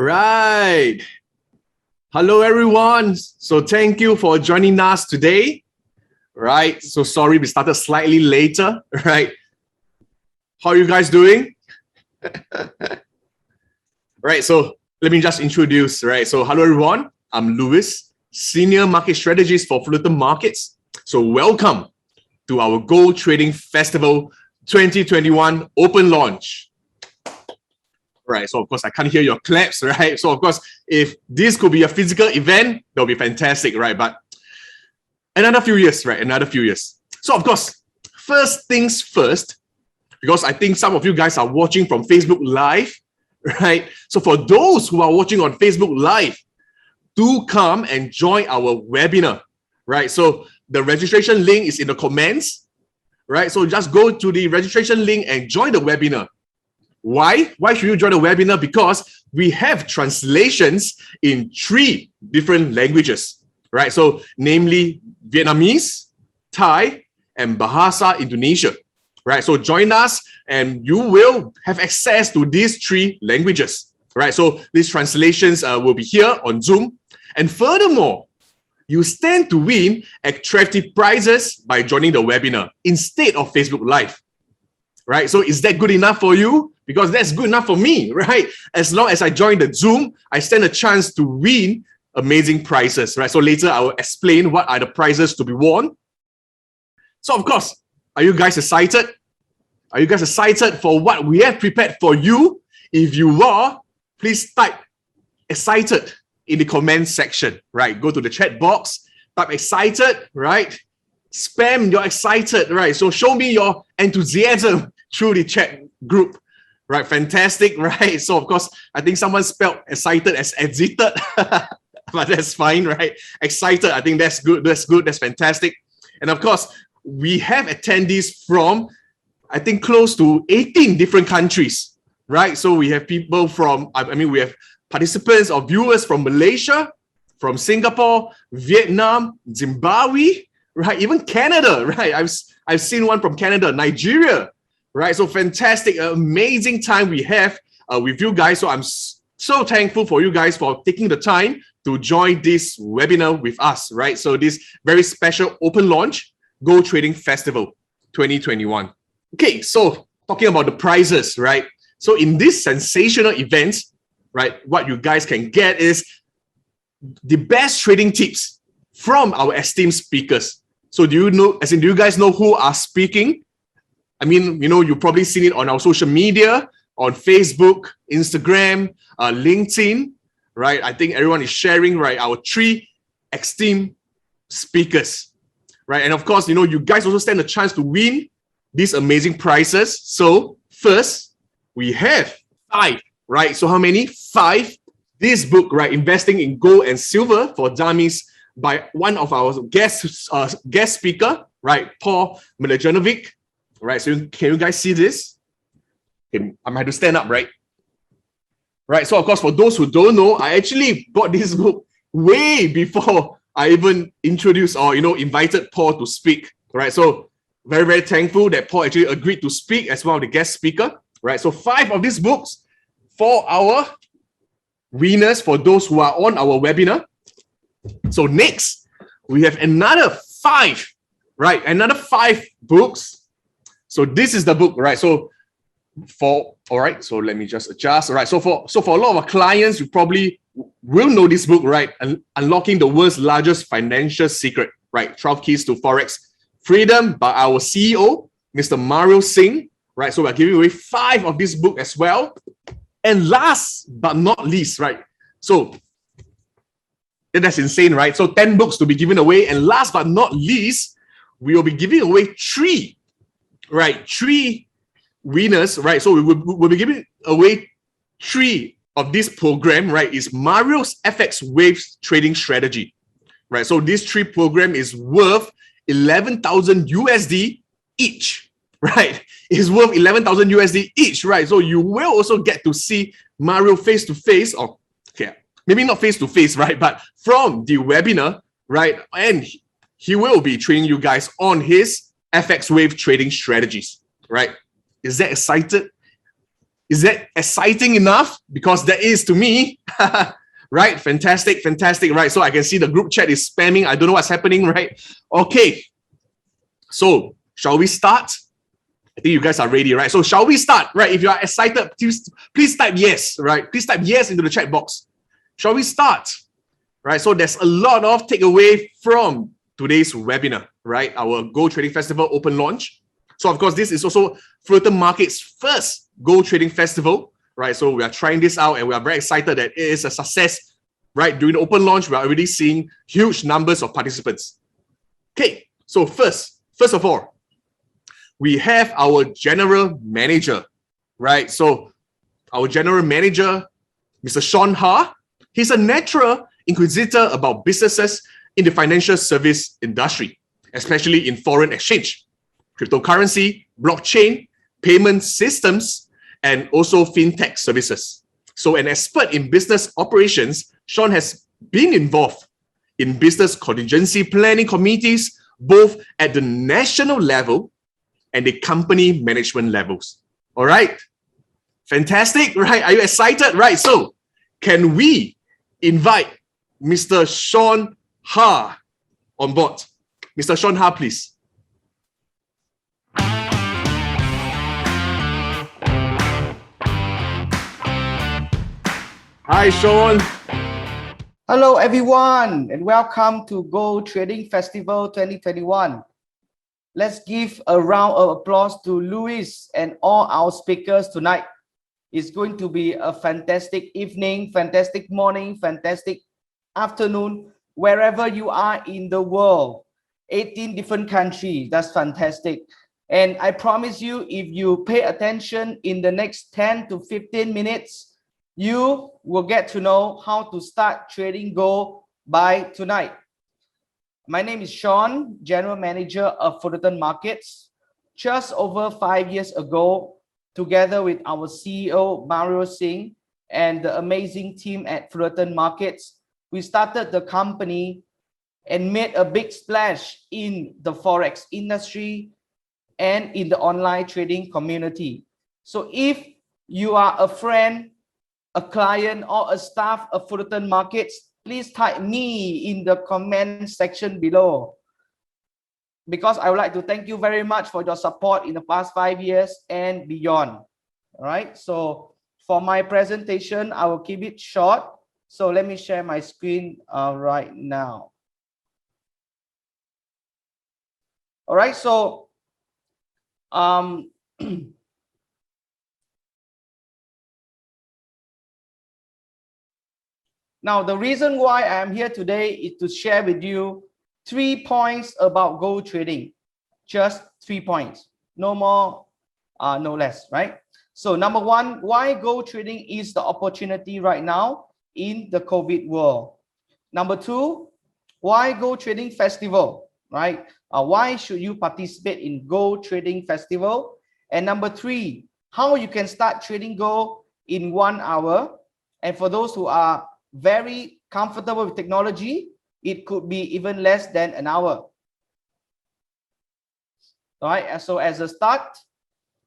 right. Hello, everyone. So thank you for joining us today. Right. So sorry we started slightly later. Right. How are you guys doing? Right. So let me just introduce. Right. So hello, everyone. I'm Louis, Senior Market Strategist for Fullerton Markets. So welcome to our Gold Trading Festival 2021 open launch. Right, so of course I can't hear your claps, right? So of course, if this could be a physical event, that'll be fantastic, right? But another few years, right? Another few years. So of course, first things first, because I think some of you guys are watching from Facebook Live, right? So for those who are watching on Facebook Live, do come and join our webinar, right? So the registration link is in the comments, right? So just go to the registration link and join the webinar. Why? Why should you join the webinar? Because we have translations in 3 different languages, right? So namely Vietnamese, Thai, and Bahasa Indonesia, right? So join us and you will have access to these 3 languages, right? So these translations will be here on Zoom. And furthermore, you stand to win attractive prizes by joining the webinar instead of Facebook Live, right? So is that good enough for you? Because that's good enough for me, right? As long as I join the Zoom, I stand a chance to win amazing prizes, right? So later I will explain what are the prizes to be won. So of course, are you guys excited? Are you guys excited for what we have prepared for you? If you are, please type excited in the comment section, right? Go to the chat box, type excited, right? Spam your excited, right? So show me your enthusiasm through the chat group. Right, fantastic, right? So of course, I think someone spelled excited as exited, but that's fine, right? Excited, I think that's good, that's fantastic. And of course, we have attendees from, I think, close to 18 different countries, right? So we have people from, we have participants or viewers from Malaysia, from Singapore, Vietnam, Zimbabwe, right? Even Canada, right? I've seen one from Canada, Nigeria. Right, so fantastic, amazing time we have with you guys. So I'm so thankful for you guys for taking the time to join this webinar with us, right? So this very special open launch, Gold Trading Festival 2021. Okay, so talking about the prizes, right? So in this sensational event, right, what you guys can get is the best trading tips from our esteemed speakers. So do you guys know who are speaking? I mean, you've probably seen it on our social media, on Facebook, Instagram, LinkedIn, right? I think everyone is sharing, right, our 3 esteemed speakers, right? And of course, you guys also stand a chance to win these amazing prizes. So first, we have 5, right? So how many? 5. This book, right, Investing in Gold and Silver for Dummies by one of our guest speaker, right, Paul Mladjenovic. Right, so can you guys see this? Okay, I might have to stand up, right? Right, so of course, for those who don't know, I actually bought this book way before I even introduced or, invited Paul to speak, right? So very, very thankful that Paul actually agreed to speak as one of the guest speaker, right? So 5 of these books for our winners, for those who are on our webinar. So next, we have another 5, right? Another 5 books. So this is the book, right? So so let me just adjust. All right. So for a lot of our clients, you probably will know this book, right? Unlocking the world's largest financial secret, right? 12 Keys to Forex Freedom by our CEO, Mr. Mario Singh, right? So we're giving away 5 of this book as well. And last but not least, right? So that's insane, right? So 10 books to be given away. And last but not least, we will be giving away 3 winners, right? So we'll be giving away 3 of this program, right? Is Mario's FX Waves trading strategy, right? So this 3 program is worth 11,000 USD each, right? It's worth 11,000 USD each, right? So you will also get to see Mario face to face, or okay, maybe not face to face, right? But from the webinar, right? And he will be training you guys on his FX Wave trading strategies, right? Is that excited? Is that exciting enough? Because that is to me. Right? Fantastic, fantastic. Right. So I can see the group chat is spamming. I don't know what's happening, right? Okay. So shall we start? I think you guys are ready, right? So shall we start? Right. If you are excited, please type yes, right? Please type yes into the chat box. Shall we start? Right. So there's a lot of takeaway from today's webinar, right? Our Go Trading Festival open launch. So of course, this is also Fullerton Market's first Go Trading Festival, right? So we are trying this out and we are very excited that it is a success, right? During the open launch, we are already seeing huge numbers of participants. Okay, so first of all, we have our general manager, right? So our general manager, Mr. Shawn Ha, he's a natural inquisitor about businesses in the financial service industry, especially in foreign exchange, cryptocurrency, blockchain, payment systems, and also fintech services. So an expert in business operations, Shawn has been involved in business contingency planning committees, both at the national level and the company management levels. All right. Fantastic, right? Are you excited? Right. So can we invite Mr. Shawn Ha on board? Mr. Shawn Ha, please. Hi, Shawn. Hello, everyone, and welcome to Go Trading Festival 2021. Let's give a round of applause to Louis and all our speakers tonight. It's going to be a fantastic evening, fantastic morning, fantastic afternoon, wherever you are in the world. 18 different countries, that's fantastic. And I promise you, if you pay attention in the next 10 to 15 minutes, you will get to know how to start trading Go by tonight. My name is Shawn, General Manager of Fullerton Markets. Just over 5 years ago, together with our CEO, Singh, and the amazing team at Fullerton Markets, we started the company and made a big splash in the Forex industry and in the online trading community. So if you are a friend, a client, or a staff of Fullerton Markets, please type me in the comment section below, because I would like to thank you very much for your support in the past 5 years and beyond. All right, so for my presentation, I will keep it short. So let me share my screen right now. All right, so now, the reason why I am here today is to share with you 3 points about Go trading. Just 3 points, no more, no less, right? So number one, why Go trading is the opportunity right now in the COVID world. Number two, why Go Trading Festival, right? Why should you participate in Go Trading Festival? And number three, how you can start trading Go in 1 hour. And for those who are very comfortable with technology, it could be even less than an hour. All right, so as a start,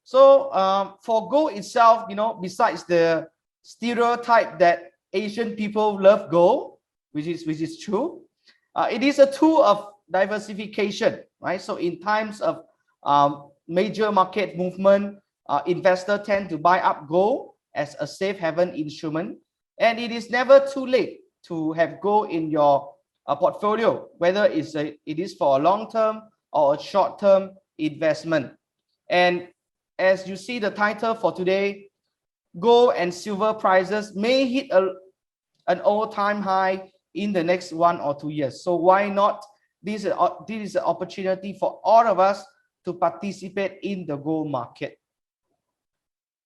so for Go itself, you know, besides the stereotype that Asian people love Go, which is true, it is a tool of diversification, right? So in times of major market movement, investors tend to buy up Go as a safe haven instrument. And it is never too late to have Go in your portfolio, whether it is for a long-term or a short-term investment. And as you see the title for today, gold and silver prices may hit an all-time high in the next 1 or 2 years. So why not? This is an opportunity for all of us to participate in the gold market.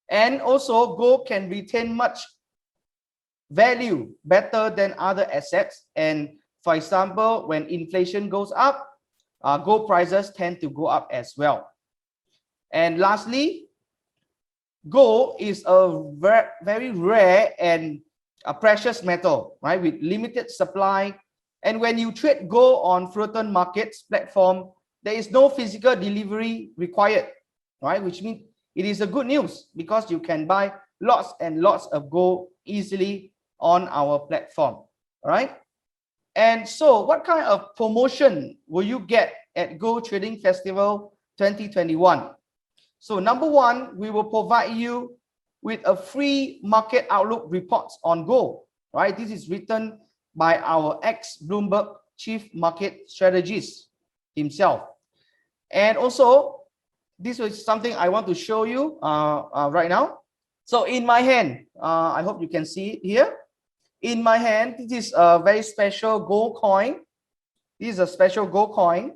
And also, gold can retain much value better than other assets. And for example, when inflation goes up, gold prices tend to go up as well. And lastly, gold is a very rare and a precious metal, right, with limited supply. And when you trade gold on Fullerton Markets platform, there is no physical delivery required, right, which means it is a good news because you can buy lots and lots of gold easily on our platform. All right. And so what kind of promotion will you get at Gold Trading Festival 2021? So number one, we will provide you with a free market outlook reports on gold, right? This is written by our ex-Bloomberg chief market strategist himself. And also, this is something I want to show you right now. So in my hand, I hope you can see it here. In my hand, this is a very special gold coin. This is a special gold coin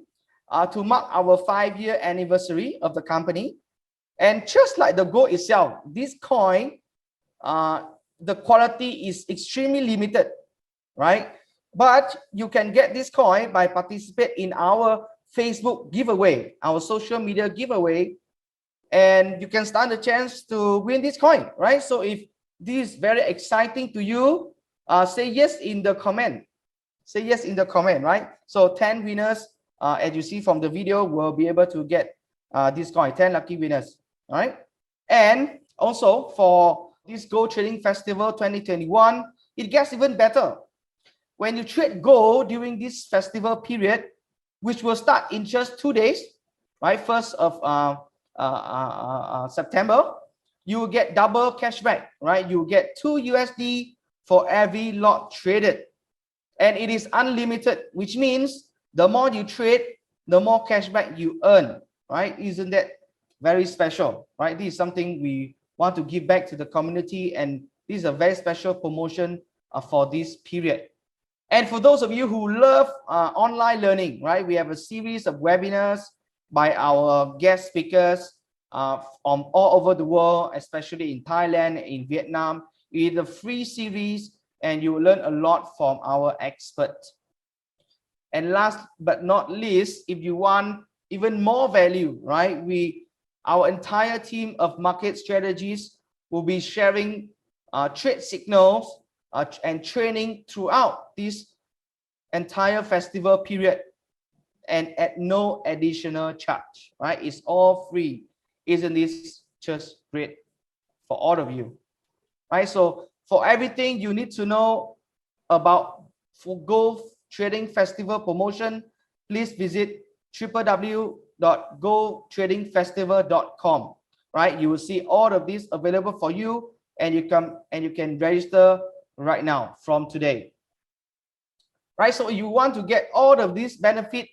to mark our 5-year anniversary of the company. And just like the gold itself, this coin, the quality is extremely limited, right? But you can get this coin by participating in our Facebook giveaway, our social media giveaway, and you can stand a chance to win this coin, right? So if this is very exciting to you, say yes in the comment. Say yes in the comment, right? So 10 winners, as you see from the video, will be able to get this coin, 10 lucky winners, all right? And also for this Gold Trading Festival 2021, it gets even better. When you trade gold during this festival period, which will start in just 2 days, right? 1st of September, you will get double cashback, right? You get $2 for every lot traded. And it is unlimited, which means the more you trade, the more cashback you earn, right? Isn't that very special, right? This is something we want to give back to the community, and this is a very special promotion for this period. And for those of you who love online learning, right? We have a series of webinars by our guest speakers from all over the world, especially in Thailand, in Vietnam. It's a free series, and you will learn a lot from our experts. And last but not least, if you want even more value, right? Our entire team of market strategists will be sharing trade signals and training throughout this entire festival period, and at no additional charge, right? It's all free. Isn't this just great for all of you, right? So for everything you need to know about Gold Trading Festival promotion, please visit www.goldtradingfestival.com, right? You will see all of this available for you, and you can register right now from today, right? So you want to get all of this benefit.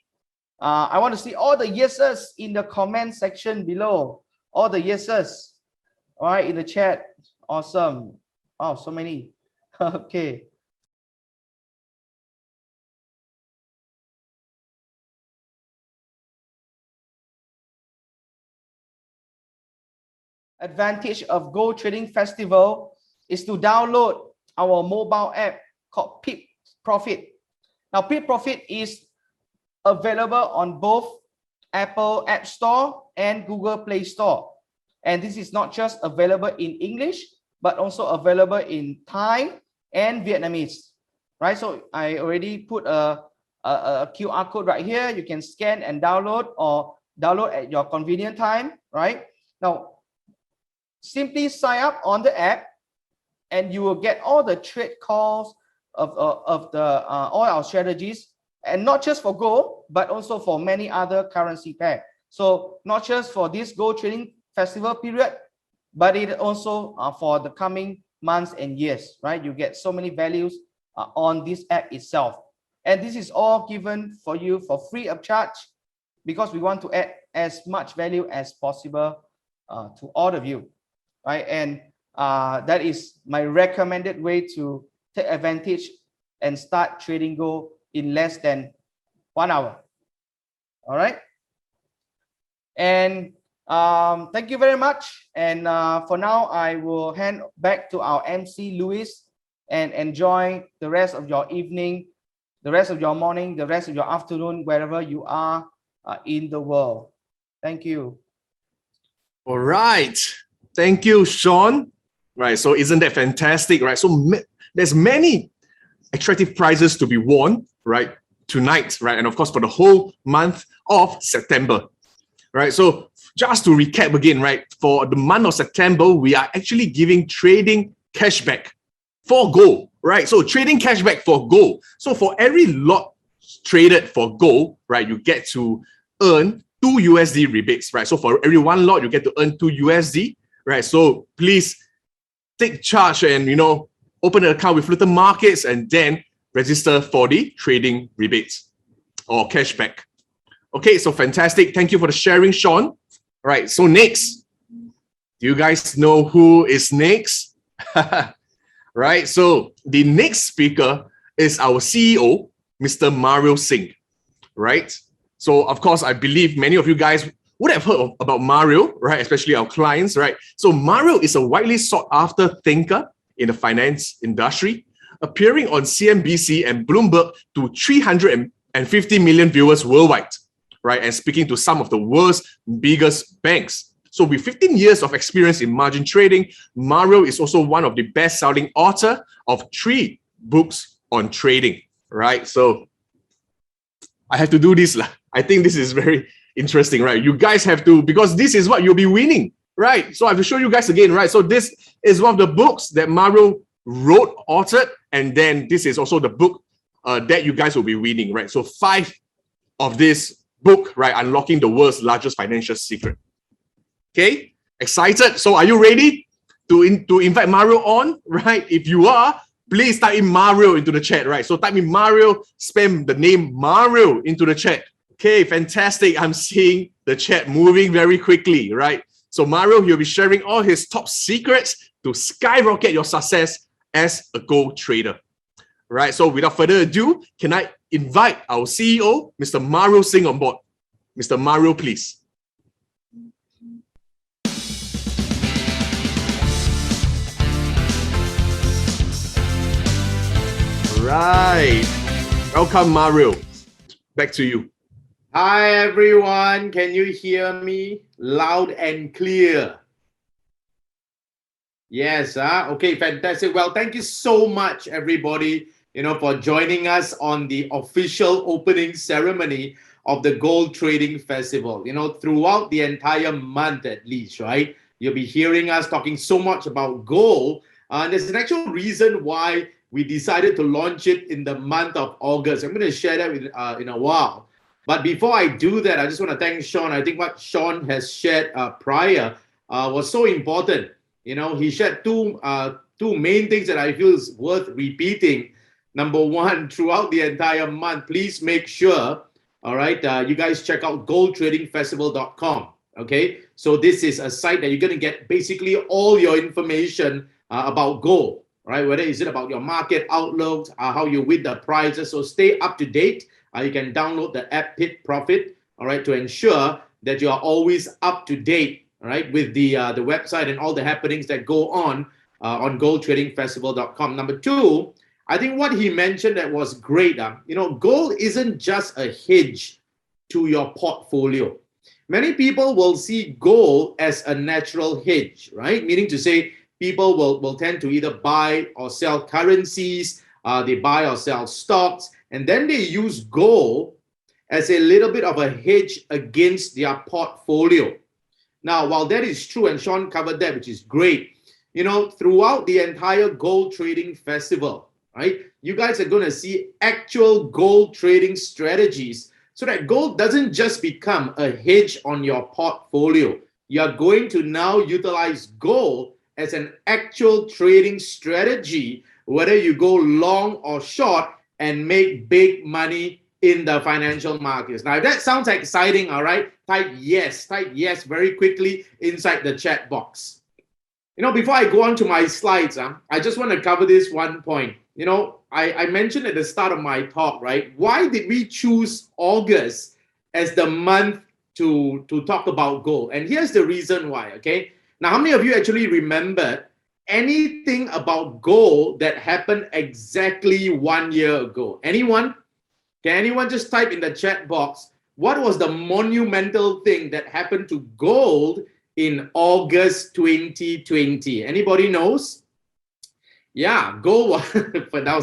I want to see all the yeses in the comment section below. All the yeses, all right, in the chat. Awesome. Oh, so many. Okay. Advantage of Gold Trading Festival is to download our mobile app called Pip Profit. Now, Pip Profit is available on both Apple App Store and Google Play Store. And this is not just available in English, but also available in Thai and Vietnamese, right? So I already put a QR code right here. You can scan and download, or download at your convenient time, right? Now, simply sign up on the app, and you will get all the trade calls of all our strategies, and not just for gold, but also for many other currency pair. So not just for this Gold Trading Festival period, but it also for the coming months and years, right? You get so many values on this app itself. And this is all given for you for free of charge, because we want to add as much value as possible to all of you, right? And that is my recommended way to take advantage and start trading gold in less than 1 hour. All right. And thank you very much. And for now, I will hand back to our MC, Louis, and enjoy the rest of your evening, the rest of your morning, the rest of your afternoon, wherever you are in the world. Thank you. All right. Thank you, Shawn. Right. So isn't that fantastic? Right. So there's many attractive prizes to be won, right, tonight, right? And of course, for the whole month of September, right? So just to recap again, right? For the month of September, we are actually giving trading cashback for gold, right? So trading cashback for gold. So for every lot traded for gold, right, you get to earn 2 USD rebates, right? So for every one lot, you get to earn 2 USD, right? So please take charge and, open an account with Fullerton Markets and then register for the trading rebates or cashback. Okay, so fantastic. Thank you for the sharing, Shawn. All right, so next, do you guys know who is next? Right, so the next speaker is our CEO, Mr. Mario Singh, right? So, of course, I believe many of you guys would have heard about Mario, right? Especially our clients, right? So Mario is a widely sought after thinker in the finance industry, appearing on CNBC and Bloomberg to 350 million viewers worldwide, right? And speaking to some of the world's biggest banks. So with 15 years of experience in margin trading, Mario is also one of the best-selling author of 3 books on trading, right? So I have to do this. I think this is very interesting, right? You guys have to, because this is what you'll be winning, right? So I have to show you guys again, right? So this is one of the books that Mario wrote, authored, and then this is also the book that you guys will be winning, right? So 5 of this book, right? Unlocking the world's largest financial secret. Okay, excited? So are you ready to invite Mario on, right? If you are, please type in Mario into the chat, right? So type in Mario, spam the name Mario into the chat. Okay, fantastic. I'm seeing the chat moving very quickly, right? So Mario, he'll be sharing all his top secrets to skyrocket your success as a gold trader, right? So without further ado, can I invite our CEO, Mr. Mario Singh, on board? Mr. Mario, please. Right. Welcome, Mario. Back to you. Hi, everyone. Can you hear me loud and clear? Yes. Okay, fantastic. Well, thank you so much, everybody, for joining us on the official opening ceremony of the Gold Trading Festival. Throughout the entire month, at least, right? You'll be hearing us talking so much about gold. And there's an actual reason why we decided to launch it in the month of August. I'm going to share that with, in a while. But before I do that, I just want to thank Shawn. I think what Shawn has shared prior was so important. He shared two main things that I feel is worth repeating. Number one, throughout the entire month, please make sure, all right, you guys check out goldtradingfestival.com. Okay, so this is a site that you're going to get basically all your information about gold. Right, whether is it about your market outlook, how you win the prizes. So stay up to date. You can download the app Pit Profit, all right, to ensure that you are always up to date, all right, with the website and all the happenings that go on goldtradingfestival.com. Number 2, I think what he mentioned that was great. Gold isn't just a hedge to your portfolio. Many people will see gold as a natural hedge, right? Meaning to say, people will tend to either buy or sell currencies, they buy or sell stocks, and then they use gold as a little bit of a hedge against their portfolio. Now, while that is true, and Shawn covered that, which is great, throughout the entire Gold Trading Festival, right, you guys are going to see actual gold trading strategies so that gold doesn't just become a hedge on your portfolio. You're going to now utilize gold as an actual trading strategy, whether you go long or short and make big money in the financial markets. Now, if that sounds exciting, all right, type yes very quickly inside the chat box. Before I go on to my slides, I just want to cover this one point. I mentioned at the start of my talk, right? Why did we choose August as the month to talk about gold? And here's the reason why, okay? Now, how many of you actually remember anything about gold that happened exactly 1 year ago? Anyone? Can anyone just type in the chat box, what was the monumental thing that happened to gold in August 2020? Anybody knows? Yeah, gold was, for now,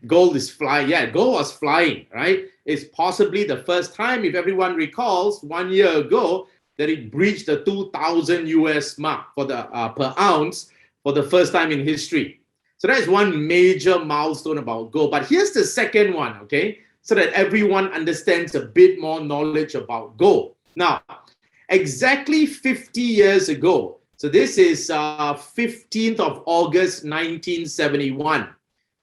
gold is flying. Yeah, gold was flying, right? It's possibly the first time, if everyone recalls, 1 year ago, that it breached the 2,000 US mark for the per ounce for the first time in history. So that is one major milestone about gold. But here's the second one, okay? So that everyone understands a bit more knowledge about gold. Now, exactly 50 years ago, so this is 15th of August, 1971.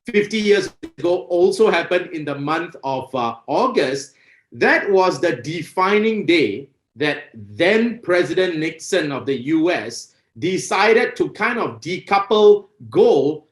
50 years ago also happened in the month of August. That was the defining day that then President Nixon of the US decided to kind of decouple gold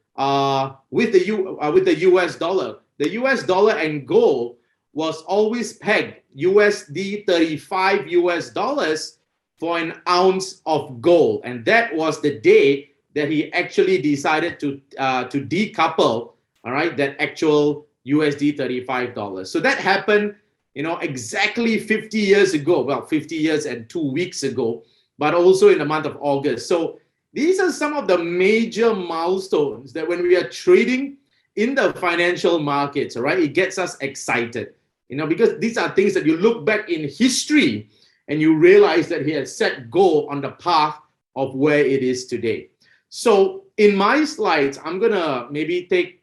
with the US dollar. The US dollar and gold was always pegged USD 35 US dollars for an ounce of gold, and that was the day that he actually decided to decouple, all right, that actual USD $35. So that happened, exactly 50 years ago. Well, 50 years and 2 weeks ago, but also in the month of August. So these are some of the major milestones that when we are trading in the financial markets, all right, it gets us excited, because these are things that you look back in history and you realize that he has set gold on the path of where it is today. So in my slides, I'm going to maybe take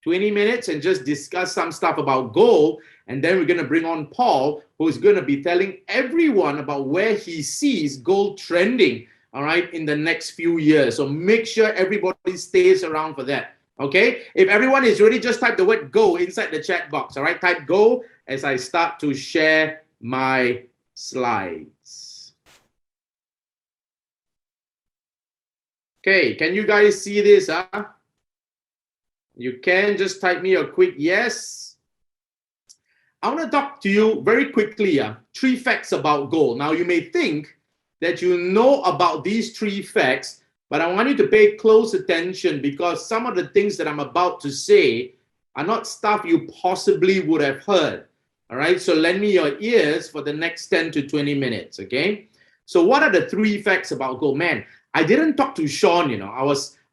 20 minutes and just discuss some stuff about gold. And then we're going to bring on Paul, who's going to be telling everyone about where he sees gold trending, all right, in the next few years. So make sure everybody stays around for that. Okay, if everyone is ready, just type the word go inside the chat box. All right, type go as I start to share my slides. Okay, can you guys see this? You can just type me a quick yes. I want to talk to you very quickly. 3 facts about gold. Now, you may think that you know about these 3 facts, but I want you to pay close attention because some of the things that I'm about to say are not stuff you possibly would have heard. All right, so lend me your ears for the next 10 to 20 minutes, okay? So what are the 3 facts about gold? Man, I didn't talk to Shawn,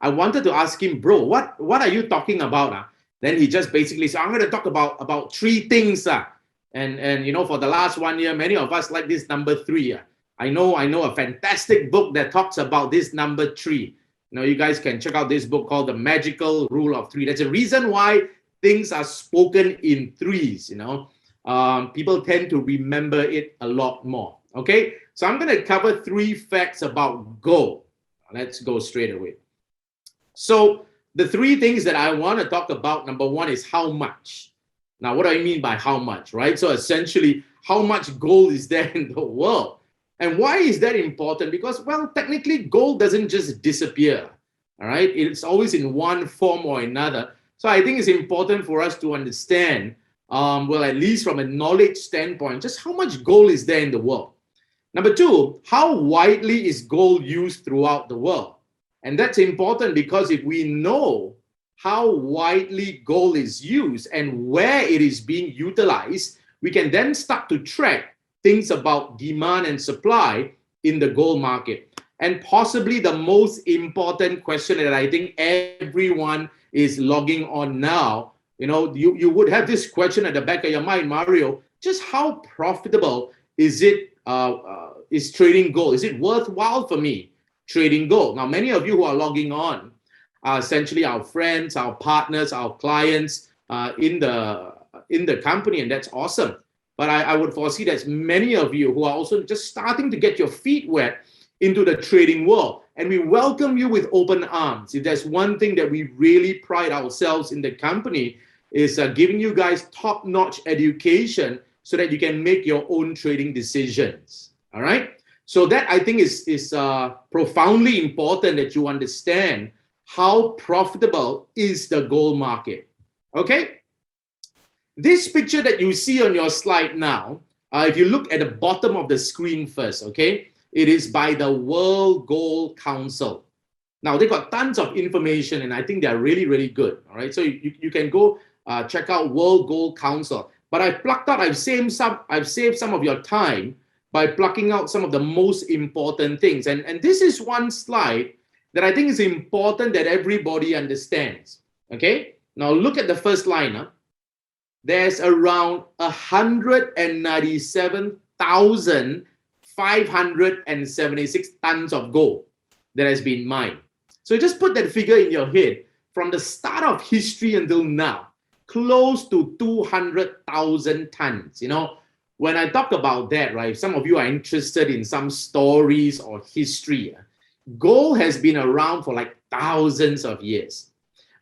I wanted to ask him, bro, what are you talking about? Then he just basically said, I'm going to talk about 3 things. And for the last 1 year, many of us like this number 3. I know a fantastic book that talks about this number 3. You guys can check out this book called The Magical Rule of 3. There's a reason why things are spoken in 3s, people tend to remember it a lot more. Okay, so I'm going to cover 3 facts about gold. Let's go straight away. So the 3 things that I want to talk about, number 1 is how much. Now, what do I mean by how much, right? So essentially, how much gold is there in the world? And why is that important? Because, well, technically, gold doesn't just disappear, all right? It's always in one form or another. So I think it's important for us to understand, well, at least from a knowledge standpoint, just how much gold is there in the world. Number 2, how widely is gold used throughout the world? And that's important because if we know how widely gold is used and where it is being utilized, we can then start to track things about demand and supply in the gold market. And possibly the most important question that I think everyone is logging on now, you would have this question at the back of your mind, Mario, just how profitable is it, is trading gold? Is it worthwhile for me trading gold? Now, many of you who are logging on are essentially our friends, our partners, our clients in the company, and that's awesome. But I would foresee there's many of you who are also just starting to get your feet wet into the trading world. And we welcome you with open arms. If there's one thing that we really pride ourselves in the company is giving you guys top-notch education so that you can make your own trading decisions. All right? So that I think is profoundly important that you understand how profitable is the gold market. Okay? This picture that you see on your slide now, if you look at the bottom of the screen first, okay, it is by the World Gold Council. Now, they got tons of information, and I think they're really, really good. All right, so you can go check out World Gold Council. But I've saved some of your time by plucking out some of the most important things. And this is one slide that I think is important that everybody understands. Okay, now look at the first line. There's around 197,500 576 tons of gold that has been mined. So just put that figure in your head. From the start of history until now, close to 200,000 tons. When I talk about that, right, some of you are interested in some stories or history. Gold has been around for like thousands of years.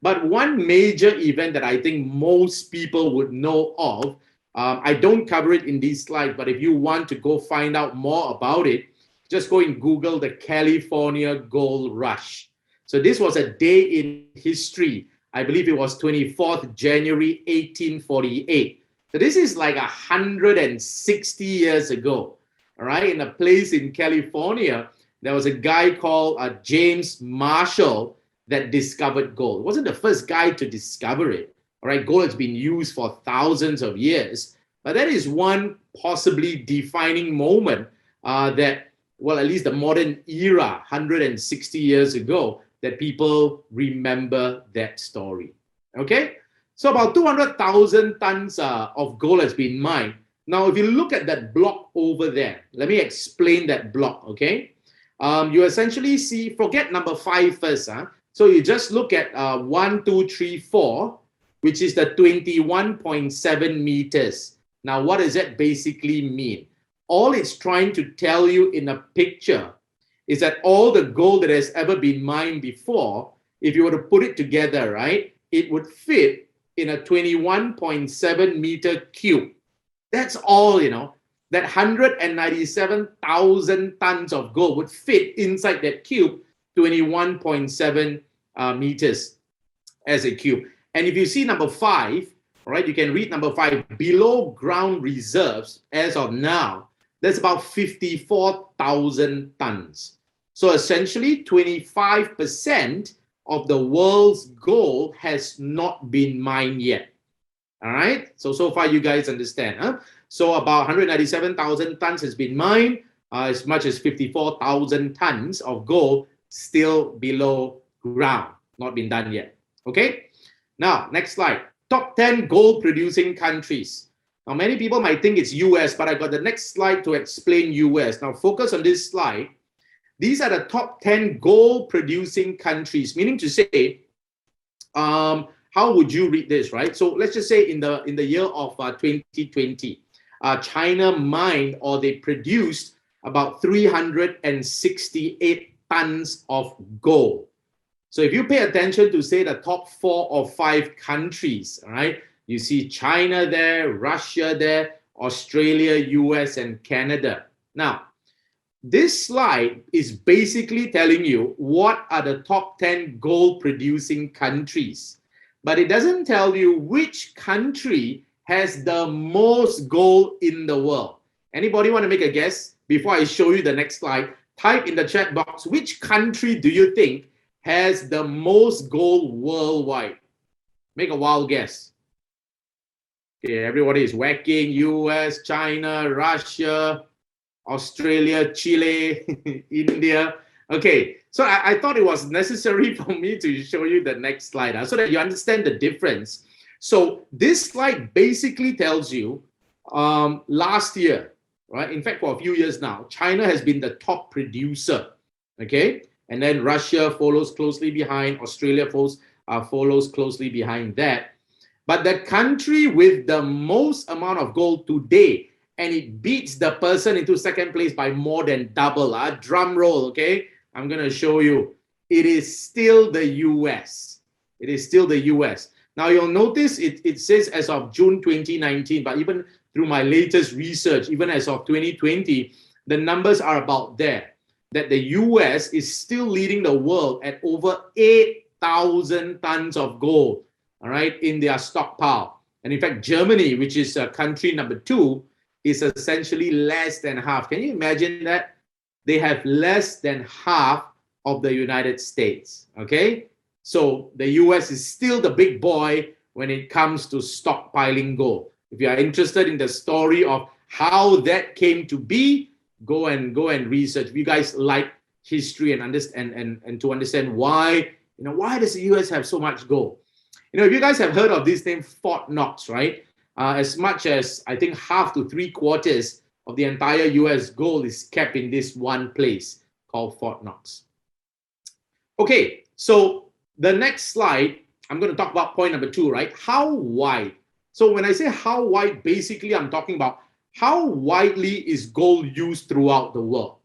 But one major event that I think most people would know of, I don't cover it in these slides, but if you want to go find out more about it, just go and Google the California Gold Rush. So this was a day in history. I believe it was 24th January 1848. So this is like 160 years ago, all right? In a place in California, there was a guy called James Marshall that discovered gold. He wasn't the first guy to discover it, all right? Gold has been used for thousands of years, but that is one possibly defining moment that, well, at least the modern era, 160 years ago, that people remember that story, okay? So about 200,000 tons of gold has been mined. Now, if you look at that block over there, let me explain that block, okay? You essentially see, forget number 5 first. So you just look at 1, 2, 3, 4, which is the 21.7 meters. Now, what does that basically mean? All it's trying to tell you in a picture is that all the gold that has ever been mined before, if you were to put it together, right, it would fit in a 21.7 meter cube. That's all, that 197,000 tons of gold would fit inside that cube, 21.7 meters as a cube. And if you see number 5, right, you can read number 5, below ground reserves as of now, that's about 54,000 tons. So essentially 25% of the world's gold has not been mined yet. All right, so far you guys understand, huh? So about 197,000 tons has been mined, as much as 54,000 tons of gold still below ground, not been done yet. Okay, now next slide. Top 10 gold producing countries. Now many people might think it's US, but I got the next slide to explain US. Now focus on this slide. These are the top 10 gold producing countries, meaning to say, how would you read this, right? So let's just say in the year of 2020, China mined, or they produced, about 368 tons of gold. So if you pay attention to, say, the top 4 or 5 countries, all right, you see China there, Russia there, Australia, US, and Canada. Now, this slide is basically telling you what are the top 10 gold producing countries, but it doesn't tell you which country has the most gold in the world. Anybody want to make a guess? Before I show you the next slide, type in the chat box, which country do you think has the most gold worldwide? Make a wild guess. Okay, everybody is whacking. US, China, Russia, Australia, Chile, India. Okay, so I thought it was necessary for me to show you the next slide so that you understand the difference. So this slide basically tells you last year, right? In fact, for a few years now, China has been the top producer, okay? And then Russia follows closely behind, Australia follows closely behind that. But the country with the most amount of gold today, and it beats the person into second place by more than double. Drum roll, okay? I'm going to show you. It is still the US. It is still the US. Now, you'll notice it says as of June 2019, but even through my latest research, even as of 2020, the numbers are about there, that the US is still leading the world at over 8,000 tons of gold, all right, in their stockpile. And in fact, Germany, which is country number 2, is essentially less than half. Can you imagine that? They have less than half of the United States, okay? So the US is still the big boy when it comes to stockpiling gold. If you are interested in the story of how that came to be, go and research. If you guys like history and understand and to understand why, why does the US have so much gold? If you guys have heard of this name, Fort Knox, right? As much as I think half to 3/4 of the entire US gold is kept in this one place called Fort Knox. Okay, so the next slide, I'm going to talk about point number 2, right? How wide? So when I say how wide, basically I'm talking about how widely is gold used throughout the world.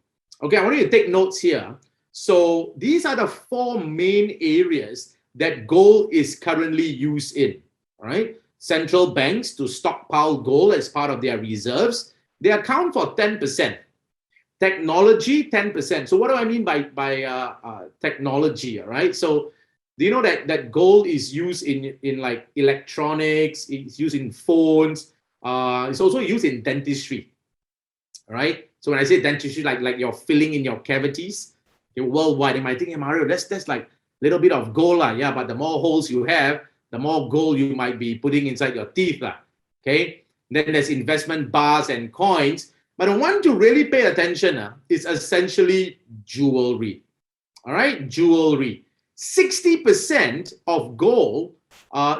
Okay, I want you to take notes here. So these are the 4 main areas that gold is currently used in, all right? Central banks to stockpile gold as part of their reserves, they account for 10%. Technology, 10%. So what do I mean by technology, all right? So do you know that gold is used in like electronics, it's used in phones, it's also used in dentistry, all right? So when I say dentistry, like you're filling in your cavities, you're worldwide, you might think, hey, Mario, that's like a little bit of gold, yeah, but the more holes you have, the more gold you might be putting inside your teeth, okay? Then there's investment bars and coins, but the one to really pay attention is essentially jewelry, all right? Jewelry. 60% of gold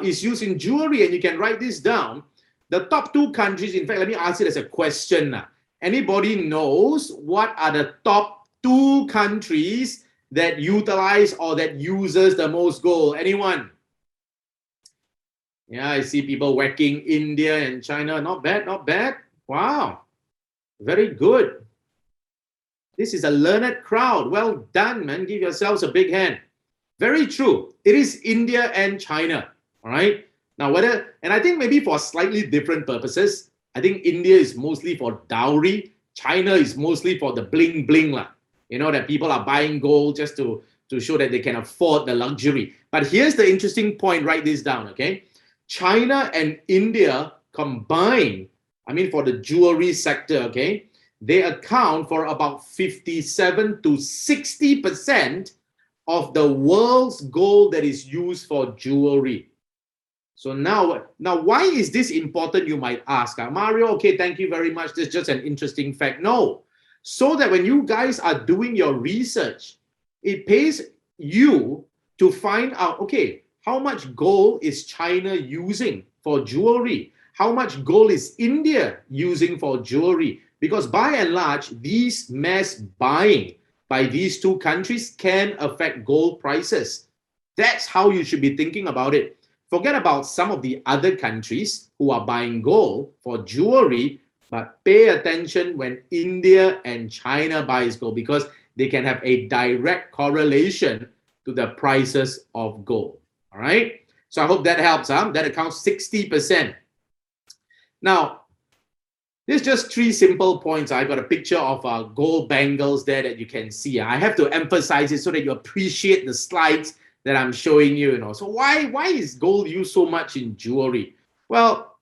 is used in jewelry, and you can write this down. The top 2 countries, in fact, let me ask it as a question. Anybody knows what are the top 2 countries that utilize or that uses the most gold? Anyone? Yeah, I see people whacking India and China. Not bad, not bad. Wow, very good. This is a learned crowd. Well done, man. Give yourselves a big hand. Very true. It is India and China. All right. Now, and I think maybe for slightly different purposes. I think India is mostly for dowry. China is mostly for the bling bling, you know, that people are buying gold just to show that they can afford the luxury. But here's the interesting point. Write this down, okay? China and India combined, I mean, for the jewelry sector, okay, they account for about 57 to 60% of the world's gold that is used for jewelry. So now why is this important, you might ask? Mario, okay, thank you very much. This is just an interesting fact. No. So that when you guys are doing your research, it pays you to find out, okay, how much gold is China using for jewelry? How much gold is India using for jewelry? Because by and large, these mass buying by these 2 countries can affect gold prices. That's how you should be thinking about it. Forget about some of the other countries who are buying gold for jewelry, but pay attention when India and China buys gold, because they can have a direct correlation to the prices of gold. All right. So I hope that helps. That accounts 60%. Now, there's just 3 simple points. I got a picture of gold bangles there that you can see. I have to emphasize it so that you appreciate the slides that I'm showing you. So why is gold used so much in jewelry? Well,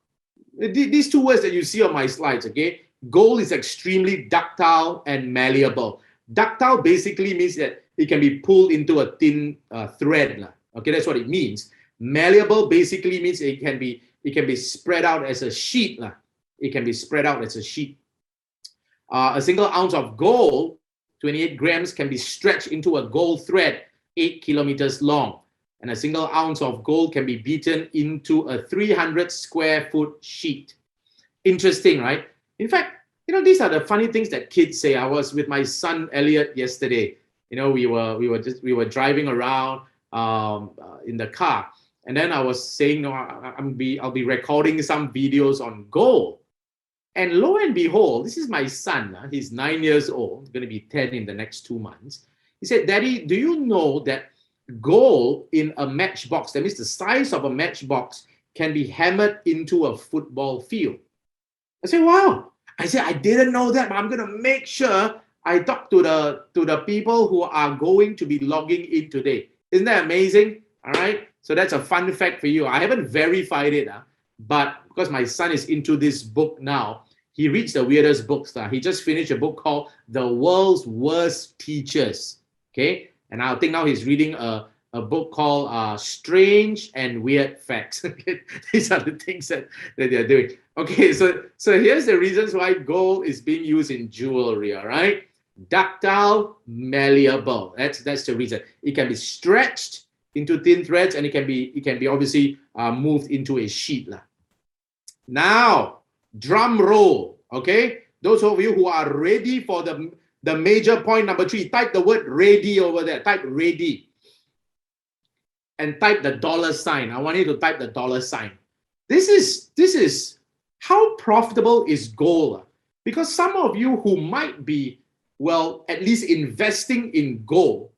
these 2 words that you see on my slides, okay? Gold is extremely ductile and malleable. Ductile basically means that it can be pulled into a thin thread. Okay, that's what it means. Malleable basically means it can be spread out as a sheet. It can be spread out as a sheet. A single ounce of gold, 28 grams, can be stretched into a gold thread 8 kilometers long. And a single ounce of gold can be beaten into a 300 square foot sheet. Interesting, right? In fact, these are the funny things that kids say. I was with my son Elliot yesterday. We were driving around in the car, and then I was saying, I'll be recording some videos on gold. And lo and behold, this is my son. He's 9 years old, going to be 10 in the next 2 months. He said, "Daddy, do you know that gold in a matchbox, that means the size of a matchbox, can be hammered into a football field?" I said, "Wow." I said, "I didn't know that, but I'm going to make sure I talk to the people who are going to be logging in today." Isn't that amazing? All right. So that's a fun fact for you. I haven't verified it, but because my son is into this book now, he reads the weirdest books. He just finished a book called The World's Worst Teachers. Okay. And I think now he's reading a book called Strange and Weird Facts. These are the things that they're doing. Okay, so here's the reasons why gold is being used in jewelry, all right? Ductile, malleable. That's the reason. It can be stretched into thin threads, and it can be obviously moved into a sheet. Now, drum roll, okay? Those of you who are ready for the major point number 3, type the word ready over there. Type ready. And type the $sign. I want you to type the $sign. This is how profitable is gold? Because some of you who might be, well, at least investing in gold,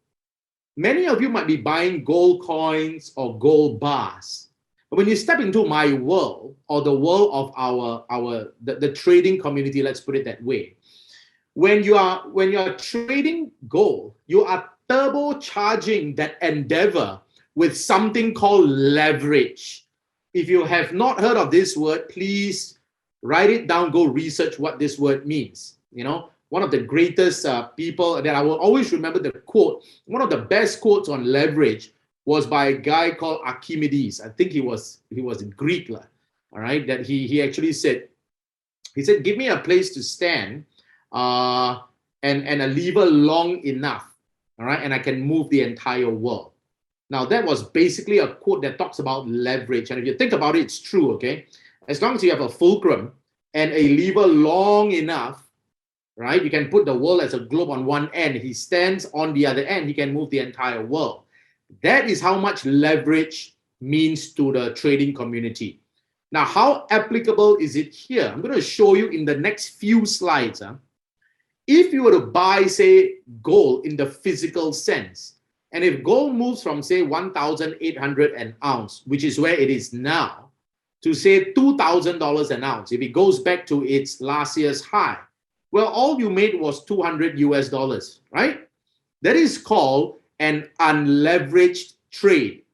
many of you might be buying gold coins or gold bars. But when you step into my world, or the world of the trading community, let's put it that way, when you are trading gold, you are turbocharging that endeavor with something called leverage. If you have not heard of this word, please write it down, go research what this word means. You know, one of the greatest people that I will always remember the quote, one of the best quotes on leverage was by a guy called Archimedes. I think he was Greek, all right, that he actually said, give me a place to stand and a lever long enough, all right, and I can move the entire world. Now, that was basically a quote that talks about leverage. And if you think about it, it's true, okay? As long as you have a fulcrum and a lever long enough, right, you can put the world as a globe on one end. He stands on the other end. He can move the entire world. That is how much leverage means to the trading community. Now, how applicable is it here? I'm going to show you in the next few slides. If you were to buy, say, gold in the physical sense, and if gold moves from, say, 1,800 an ounce, which is where it is now, to, say, $2,000 an ounce, if it goes back to its last year's high, well, all you made was $200, right? That is called an unleveraged trade.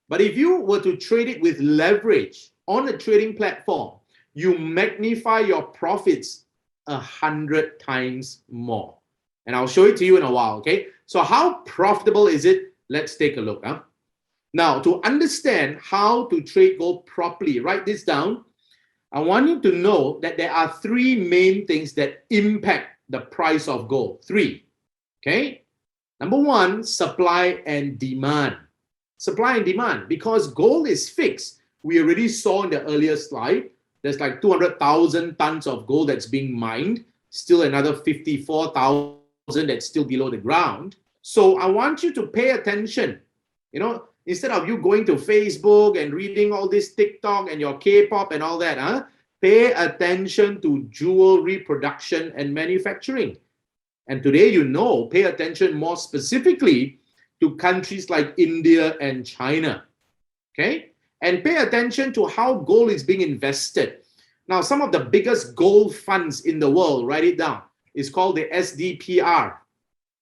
But if you were to trade it with leverage on a trading platform, you magnify your profits 100 times more. And I'll show it to you in a while, okay? So how profitable is it? Let's take a look. Now, to understand how to trade gold properly, write this down. I want you to know that there are 3 main things that impact the price of gold. 3, okay? Number 1, supply and demand. Supply and demand, because gold is fixed. We already saw in the earlier slide, there's like 200,000 tons of gold that's being mined, still another 54,000 that's still below the ground. So I want you to pay attention. You know, instead of you going to Facebook and reading all this TikTok and your K-pop and all that, pay attention to jewelry production and manufacturing. And today, pay attention more specifically to countries like India and China. Okay? And pay attention to how gold is being invested. Now, some of the biggest gold funds in the world, write it down, is called the SDPR.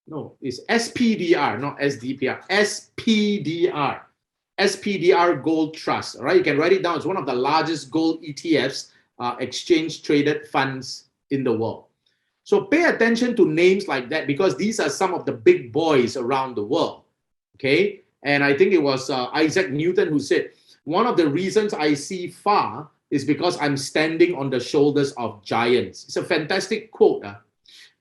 No, it's SPDR, not SDPR. SPDR. SPDR Gold Trust. All right, you can write it down. It's one of the largest gold ETFs, exchange-traded funds in the world. So pay attention to names like that, because these are some of the big boys around the world. Okay, and I think it was Isaac Newton who said, one of the reasons I see far is because I'm standing on the shoulders of giants. It's a fantastic quote.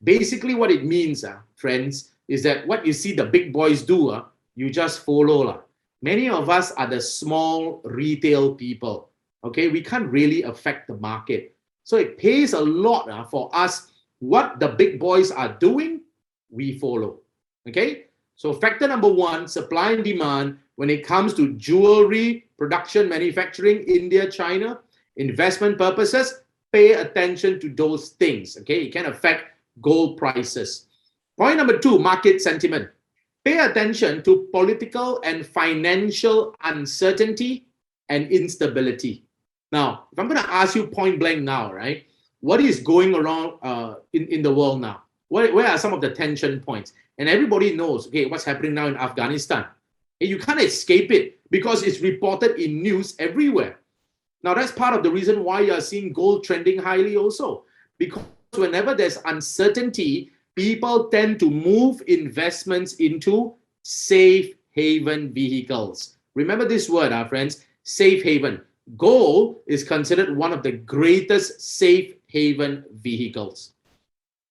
Basically, what it means, friends, is that what you see the big boys do, you just follow. Many of us are the small retail people. Okay, we can't really affect the market. So it pays a lot for us. What the big boys are doing, we follow. Okay, so factor number 1, supply and demand. When it comes to jewelry, production, manufacturing, India, China, investment purposes, pay attention to those things. Okay, it can affect gold prices. Point number 2, market sentiment. Pay attention to political and financial uncertainty and instability. Now, if I'm going to ask you point blank now, right? What is going around in the world now? Where are some of the tension points? And everybody knows, okay, what's happening now in Afghanistan. You can't escape it because it's reported in news everywhere. Now, that's part of the reason why you're seeing gold trending highly also. Because whenever there's uncertainty, people tend to move investments into safe haven vehicles. Remember this word, friends, safe haven. Gold is considered one of the greatest safe haven vehicles.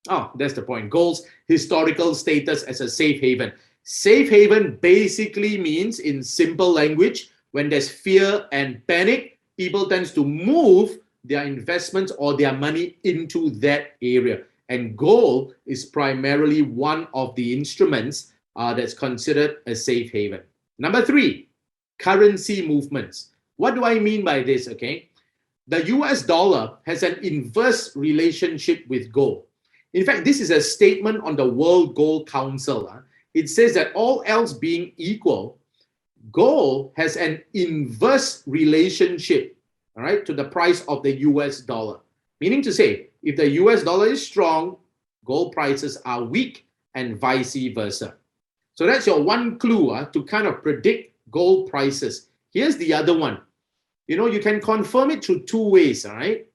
Oh, that's the point. Gold's historical status as a safe haven. Safe haven basically means, in simple language, when there's fear and panic, people tend to move their investments or their money into that area. And gold is primarily one of the instruments that's considered a safe haven. Number 3, currency movements. What do I mean by this? Okay, the US dollar has an inverse relationship with gold. In fact, this is a statement on the World Gold Council. It says that all else being equal, gold has an inverse relationship, all right, to the price of the US dollar. Meaning to say, if the US dollar is strong, gold prices are weak and vice versa. So that's your one clue to kind of predict gold prices. Here's the other one. You know, you can confirm it through 2 ways, all right?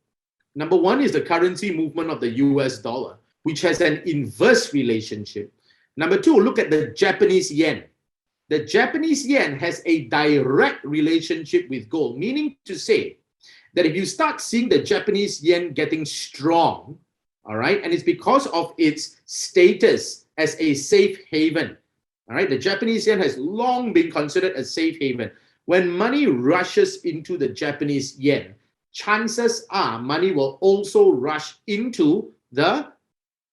Number 1 is the currency movement of the US dollar, which has an inverse relationship. Number 2, look at the Japanese yen. The Japanese yen has a direct relationship with gold, meaning to say that if you start seeing the Japanese yen getting strong, all right, and it's because of its status as a safe haven, all right, the Japanese yen has long been considered a safe haven. When money rushes into the Japanese yen, chances are money will also rush into the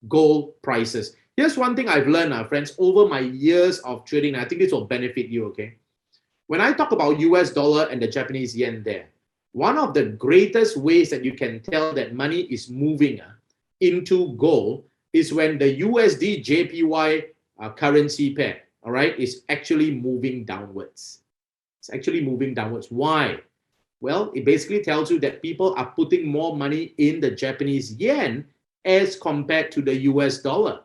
gold prices. Here's one thing I've learned, friends, over my years of trading. I think this will benefit you, okay? When I talk about US dollar and the Japanese yen there, one of the greatest ways that you can tell that money is moving into gold is when the USD JPY currency pair, all right, is actually moving downwards. It's actually moving downwards. Why? Well, it basically tells you that people are putting more money in the Japanese yen as compared to the US dollar.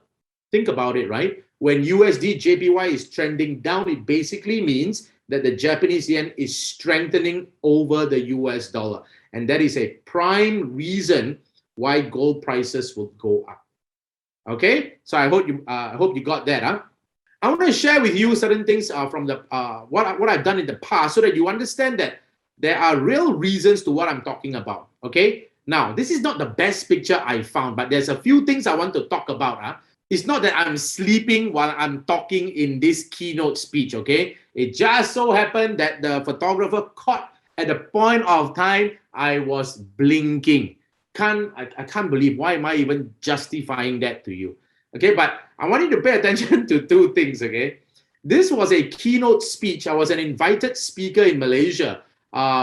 Think about it, right? When USD JPY is trending down, it basically means that the Japanese yen is strengthening over the US dollar. And that is a prime reason why gold prices will go up. Okay? So I hope you got that. I want to share with you certain things from the what I've done in the past so that you understand that there are real reasons to what I'm talking about. Okay? Now, this is not the best picture I found, but there's a few things I want to talk about. It's not that I'm sleeping while I'm talking in this keynote speech, okay? It just so happened that the photographer caught at the point of time I was blinking. I can't believe, why am I even justifying that to you? Okay, but I want you to pay attention to 2 things, okay? This was a keynote speech. I was an invited speaker in Malaysia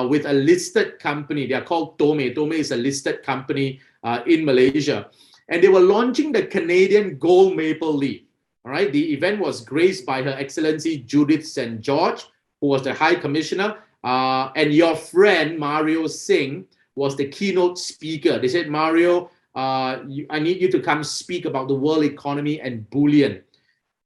with a listed company. They are called Tome. Tome is a listed company in Malaysia. And they were launching the Canadian Gold Maple Leaf. All right, the event was graced by Her Excellency Judith St. George, who was the High Commissioner, and your friend Mario Singh was the keynote speaker. They said, Mario, I need you to come speak about the world economy and bullion.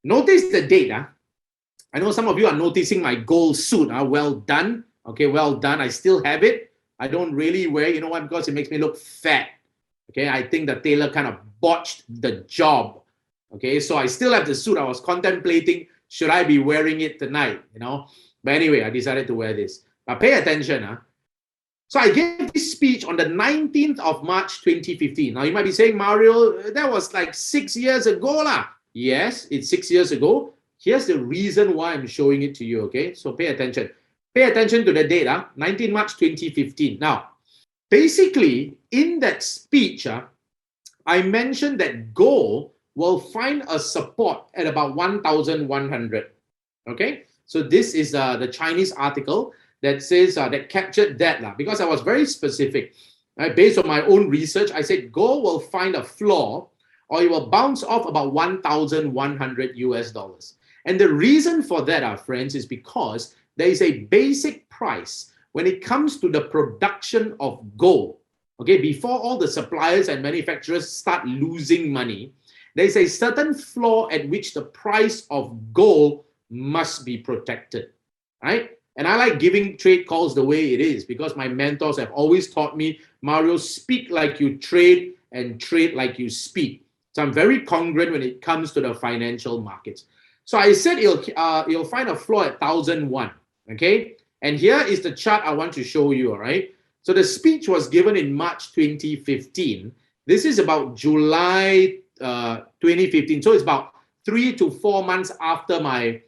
Notice the date. I know some of you are noticing my gold suit. Well done. Okay, well done. I still have it. I don't really wear it. You know why? Because it makes me look fat. Okay, I think the tailor kind of botched the job. Okay, so I still have the suit. I was contemplating, should I be wearing it tonight, you know? But anyway, I decided to wear this. But pay attention. So I gave this speech on the 19th of March, 2015. Now, you might be saying, Mario, that was like 6 years ago. Yes, it's 6 years ago. Here's the reason why I'm showing it to you, okay? So pay attention. Pay attention to the date, 19 March, 2015. Now, basically, in that speech, I mentioned that gold will find a support at about 1,100. Okay, so this is the Chinese article that says that captured that because I was very specific. Right? Based on my own research, I said gold will find a floor or it will bounce off about 1,100 US dollars. And the reason for that, friends, is because there is a basic price when it comes to the production of gold. Okay, before all the suppliers and manufacturers start losing money, there is a certain floor at which the price of gold must be protected, right? And I like giving trade calls the way it is because my mentors have always taught me, Mario, speak like you trade and trade like you speak. So I'm very congruent when it comes to the financial markets. So I said you'll find a floor at 1,001, okay? And here is the chart I want to show you, all right? So the speech was given in March 2015. This is about July 2015. So it's about 3 to 4 months after my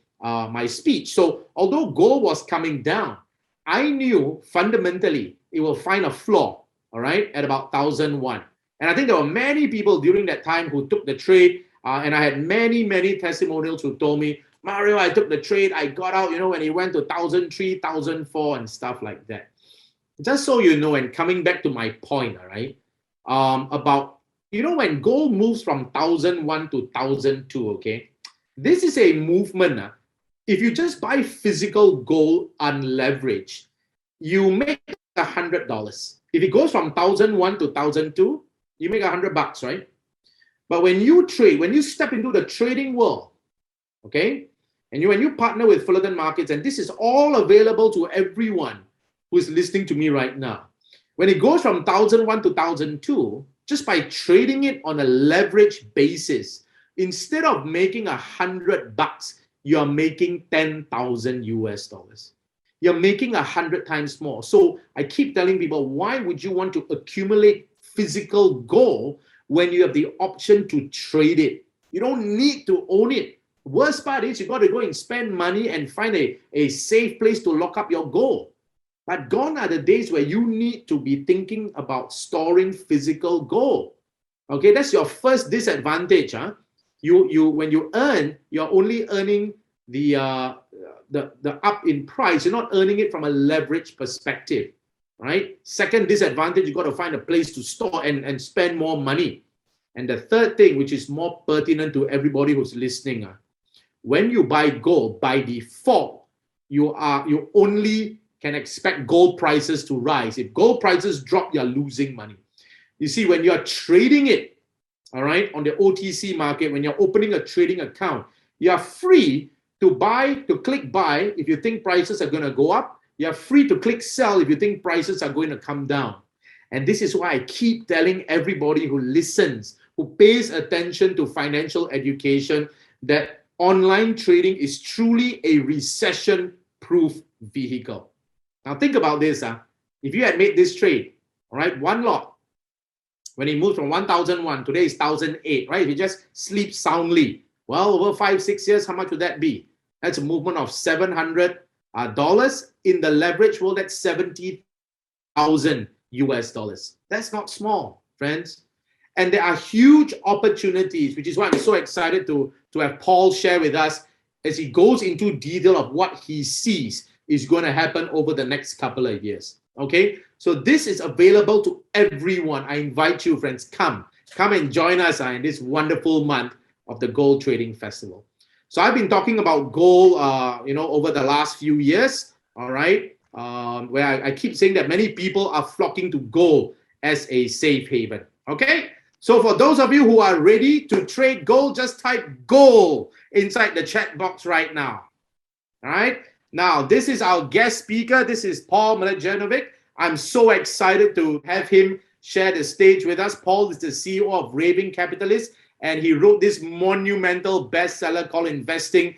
speech. So although gold was coming down, I knew fundamentally it will find a floor, all right, at about 1,001. And I think there were many people during that time who took the trade. And I had many testimonials who told me, Mario, I took the trade, I got out, when it went to 1,003, 1,004 and stuff like that. Just so you know, and coming back to my point, all right, about, when gold moves from 1,001 to 1,002, okay, this is a movement. If you just buy physical gold unleveraged, you make $100. If it goes from 1,001 to 1,002, you make $100, right? But when you trade, when you step into the trading world, okay, and when you partner with Fullerton Markets, and this is all available to everyone who is listening to me right now, when it goes from 1,001 to 1,002, just by trading it on a leverage basis, instead of making $100, you're making 10,000 US dollars. You're making 100 times more. So I keep telling people, why would you want to accumulate physical gold when you have the option to trade it? You don't need to own it. Worst part is you got to go and spend money and find a safe place to lock up your gold. But gone are the days where you need to be thinking about storing physical gold. Okay, that's your first disadvantage. You when you earn, you're only earning the up in price. You're not earning it from a leverage perspective, right? Second disadvantage, you got to find a place to store and spend more money. And the third thing, which is more pertinent to everybody who's listening, when you buy gold, by default, you only can expect gold prices to rise. If gold prices drop, you're losing money. You see, when you're trading it, all right, on the OTC market, when you're opening a trading account, you're free to click buy if you think prices are going to go up. You're free to click sell if you think prices are going to come down. And this is why I keep telling everybody who listens, who pays attention to financial education, that online trading is truly a recession-proof vehicle. Now think about this. If you had made this trade, all right, one lot, when it moved from 1,001, today is 1,008, right? If you just sleep soundly, well, over 5-6 years, how much would that be? That's a movement of $700. In the leverage world, that's 70,000 US dollars. That's not small, friends. And there are huge opportunities, which is why I'm so excited to have Paul share with us as he goes into detail of what he sees is going to happen over the next couple of years. Okay, so this is available to everyone. I invite you, friends, come and join us in this wonderful month of the Gold Trading Festival. So I've been talking about gold, over the last few years. All right, where I keep saying that many people are flocking to gold as a safe haven. Okay, so for those of you who are ready to trade gold, just type gold inside the chat box right now. All right. Now, this is our guest speaker. This is Paul Mladjenovic. I'm so excited to have him share the stage with us. Paul is the CEO of Raving Capitalist, and he wrote this monumental bestseller called Investing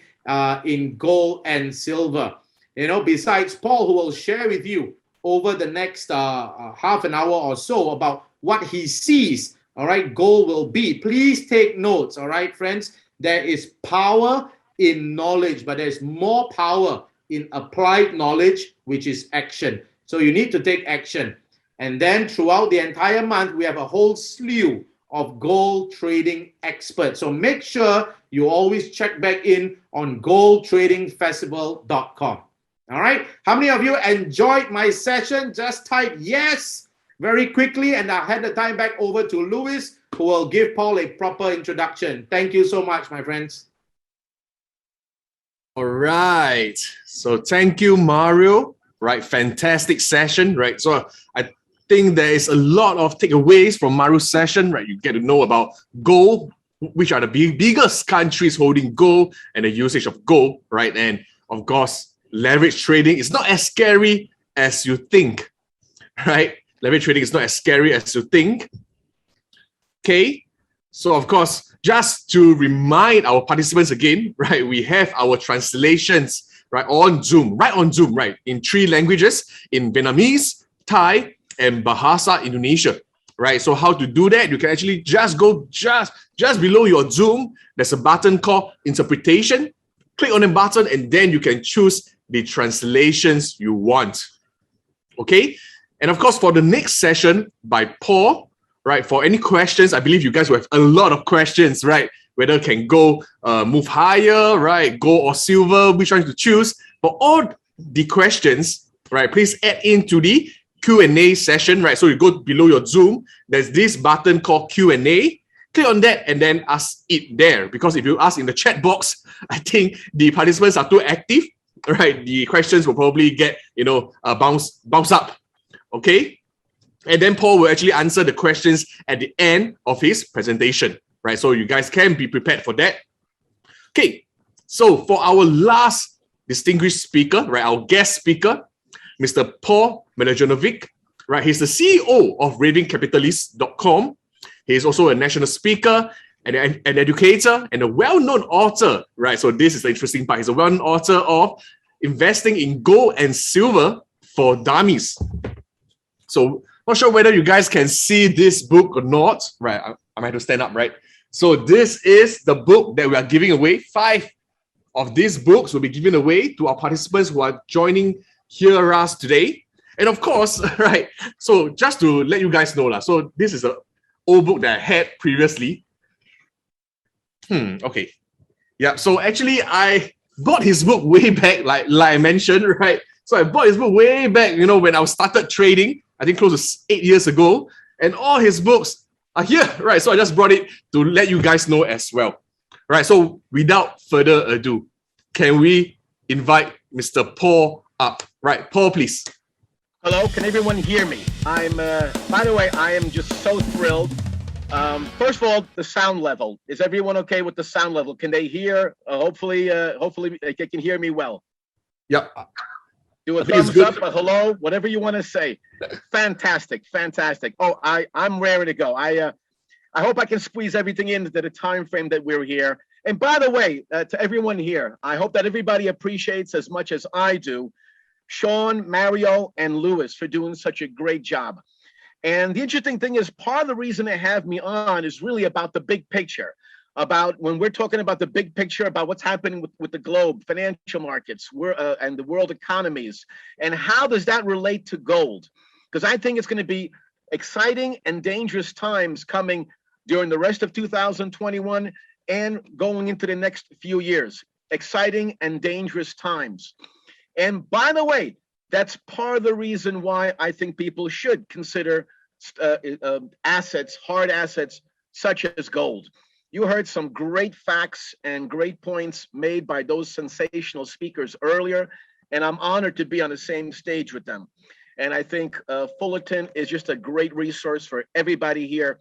in Gold and Silver. Besides Paul, who will share with you over the next half an hour or so about what he sees, all right, gold will be. Please take notes, all right, friends. There is power in knowledge, but there's more power in applied knowledge, which is action. So you need to take action. And then throughout the entire month, we have a whole slew of gold trading experts. So make sure you always check back in on goldtradingfestival.com. All right. How many of you enjoyed my session? Just type yes very quickly, and I'll hand the time back over to Louis, who will give Paul a proper introduction. Thank you so much, my friends. All right. So thank you, Mario. Right. Fantastic session. Right. So I think there is a lot of takeaways from Mario's session. Right. You get to know about gold, which are the biggest countries holding gold and the usage of gold. Right. And of course, leverage trading is not as scary as you think. Right. Leverage trading is not as scary as you think. Okay. So of course, just to remind our participants again, right, we have our translations right on Zoom, right, in 3 languages, in Vietnamese, Thai, and Bahasa Indonesia, right? So how to do that? You can actually just go just below your Zoom. There's a button called Interpretation. Click on the button, and then you can choose the translations you want. Okay. And of course, for the next session by Paul, right, for any questions, I believe you guys will have a lot of questions, right? Whether can gold move higher, right? Gold or silver, which one to choose. For all the questions, right, please add into the Q&A session, right? So you go below your Zoom, there's this button called Q&A. Click on that and then ask it there. Because if you ask in the chat box, I think the participants are too active, right? The questions will probably get, bounce up, okay? And then Paul will actually answer the questions at the end of his presentation, right? So you guys can be prepared for that. Okay, so for our last distinguished speaker, right, our guest speaker, Mr. Paul Mladjenovic, right? He's the CEO of ravingcapitalist.com. He is also a national speaker and an educator and a well-known author, right? So this is the interesting part. He's a well-known author of Investing in Gold and Silver for Dummies. So not sure whether you guys can see this book or not, right? I might have to stand up, right? So this is the book that we are giving away. 5 of these books will be given away to our participants who are joining here us today. And of course, right, so just to let you guys know, so this is an old book that I had previously. Okay. Yeah, so actually I bought his book way back, like I mentioned, right? So I bought his book way back, when I started trading, I think close to 8 years ago. And all his books are here, right? So I just brought it to let you guys know as well. Right, so without further ado, can we invite Mr. Paul up? Right, Paul, please. Hello, can everyone hear me? By the way, I am just so thrilled. First of all, the sound level. Is everyone okay with the sound level? Can they hear? Hopefully they can hear me well. Yep. Do a thumbs up, a hello, whatever you want to say. Fantastic. Oh, I'm raring to go. I hope I can squeeze everything into the time frame that we're here. And by the way, to everyone here, I hope that everybody appreciates as much as I do Shawn, Mario, and Lewis for doing such a great job. And the interesting thing is, part of the reason they have me on is really about the big picture, about when we're talking about the big picture, about what's happening with the globe, financial markets, and the world economies, and how does that relate to gold? Because I think it's going to be exciting and dangerous times coming during the rest of 2021 and going into the next few years. Exciting and dangerous times. And by the way, that's part of the reason why I think people should consider assets, hard assets, such as gold. You heard some great facts and great points made by those sensational speakers earlier, and I'm honored to be on the same stage with them. And I think Fullerton is just a great resource for everybody here,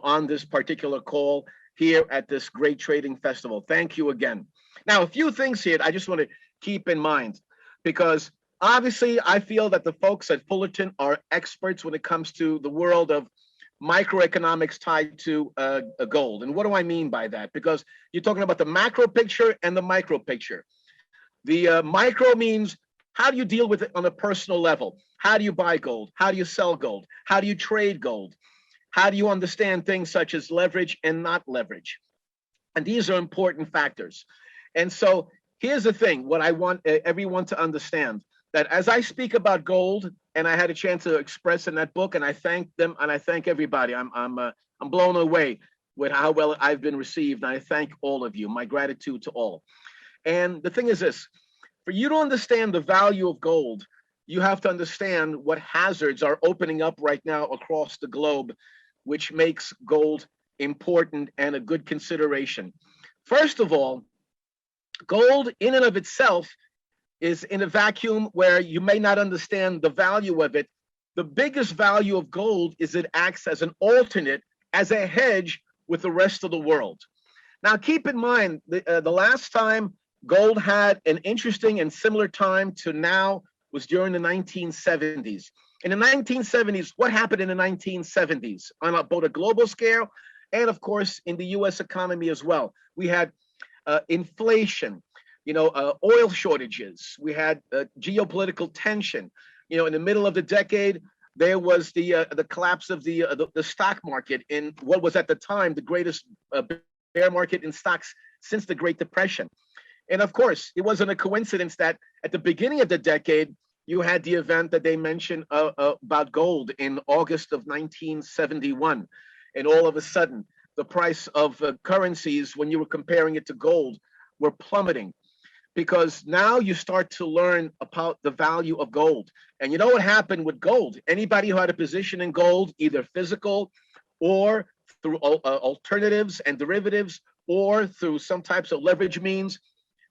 on this particular call here at this great trading festival. Thank you again. Now, a few things here I just want to keep in mind, because obviously I feel that the folks at Fullerton are experts when it comes to the world of microeconomics tied to gold. And what do I mean by that? Because you're talking about the macro picture and the micro picture. The micro means, how do you deal with it on a personal level? How do you buy gold? How do you sell gold? How do you trade gold? How do you understand things such as leverage and not leverage? And these are important factors. And so here's the thing, what I want everyone to understand, that as I speak about gold, and I had a chance to express in that book, and I thank them and I thank everybody. I'm blown away with how well I've been received, and I thank all of you. My gratitude to all. And the thing is this, for you to understand the value of gold, you have to understand what hazards are opening up right now across the globe, which makes gold important and a good consideration. First of all, gold in and of itself is in a vacuum where you may not understand the value of it. The biggest value of gold is it acts as an alternate, as a hedge with the rest of the world. Now, keep in mind, the last time gold had an interesting and similar time to now was during the 1970s. In the 1970s, what happened in the 1970s on both a global scale and, of course, in the US economy as well? We had inflation, oil shortages. We had geopolitical tension. In the middle of the decade, there was the collapse of the stock market in what was at the time the greatest bear market in stocks since the Great Depression. And of course, it wasn't a coincidence that at the beginning of the decade, You had the event that they mentioned about gold in August of 1971. And all of a sudden, the price of currencies, when you were comparing it to gold, were plummeting, because now you start to learn about the value of gold. And you know what happened with gold? Anybody who had a position in gold, either physical or through alternatives and derivatives, or through some types of leverage means,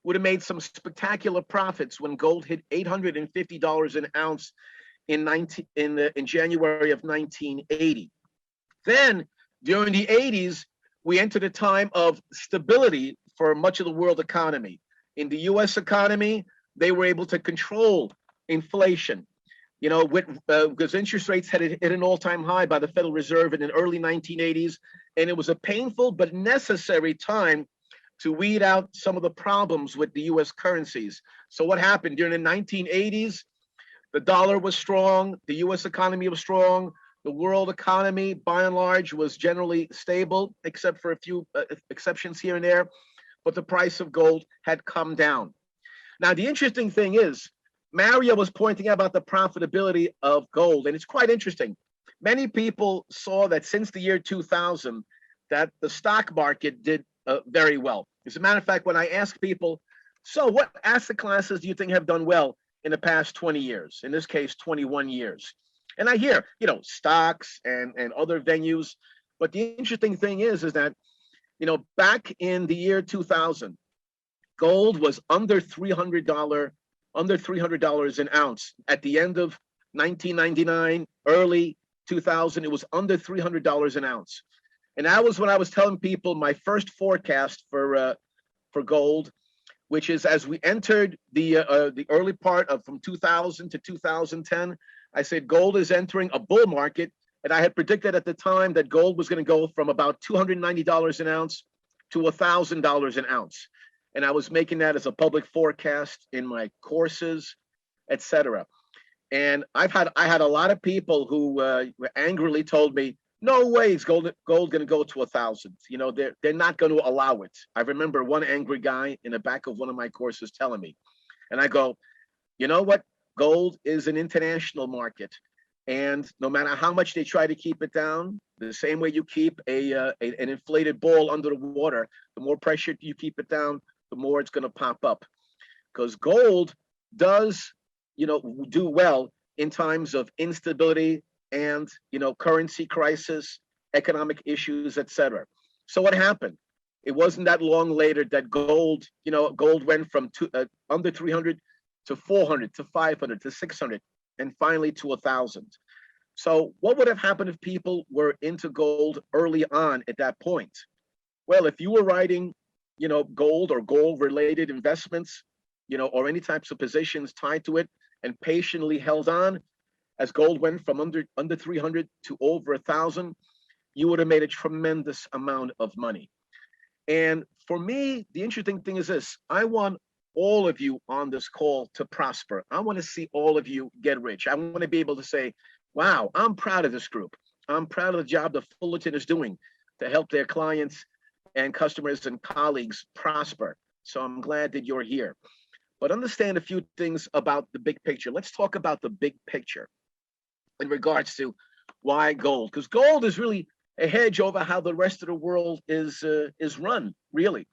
would have made some spectacular profits when gold hit $850 an ounce in January of 1980. Then, during the 80s, we entered a time of stability for much of the world economy. In the U.S. economy, they were able to control inflation, because interest rates had hit an all-time high by the Federal Reserve in the early 1980s, and it was a painful but necessary time to weed out some of the problems with the U.S. currencies. So what happened during the 1980s? The dollar was strong, the U.S. economy was strong, the world economy, by and large, was generally stable, except for a few exceptions here and there, but the price of gold had come down. Now, the interesting thing is, Mario was pointing out about the profitability of gold, and it's quite interesting. Many people saw that since the year 2000, that the stock market did very well. As a matter of fact, when I ask people, so what asset classes do you think have done well in the past 20 years? In this case, 21 years. And I hear, stocks and other venues. But the interesting thing is that, back in the year 2000, gold was under $300 an ounce. At the end of 1999, early 2000, it was under $300 an ounce. And that was when I was telling people my first forecast for gold, which is as we entered the early part of from 2000 to 2010, I said gold is entering a bull market. And I had predicted at the time that gold was going to go from about $290 an ounce to $1,000 an ounce. And I was making that as a public forecast in my courses, etc. And I had a lot of people who angrily told me, no way is gold going to go to 1,000. They're not going to allow it. I remember one angry guy in the back of one of my courses telling me, and I go, you know what? Gold is an international market. And no matter how much they try to keep it down, the same way you keep an inflated ball under the water, the more pressure you keep it down, the more it's going to pop up. Because gold does, do well in times of instability and, currency crisis, economic issues, etc. So what happened? It wasn't that long later that gold went from under 300 to 400 to 500 to 600 and finally to 1,000. So what would have happened if people were into gold early on at that point? Well, if you were writing, gold or gold-related investments, or any types of positions tied to it, and patiently held on, as gold went from under 300 to over 1,000, you would have made a tremendous amount of money. And for me, the interesting thing is this: I want all of you on this call to prosper. I want to see all of you get rich. I want to be able to say, wow, I'm proud of this group. I'm proud of the job that Fullerton is doing to help their clients and customers and colleagues prosper. So I'm glad that you're here. But understand a few things about the big picture. Let's talk about the big picture in regards to why gold, because gold is really a hedge over how the rest of the world is run, really.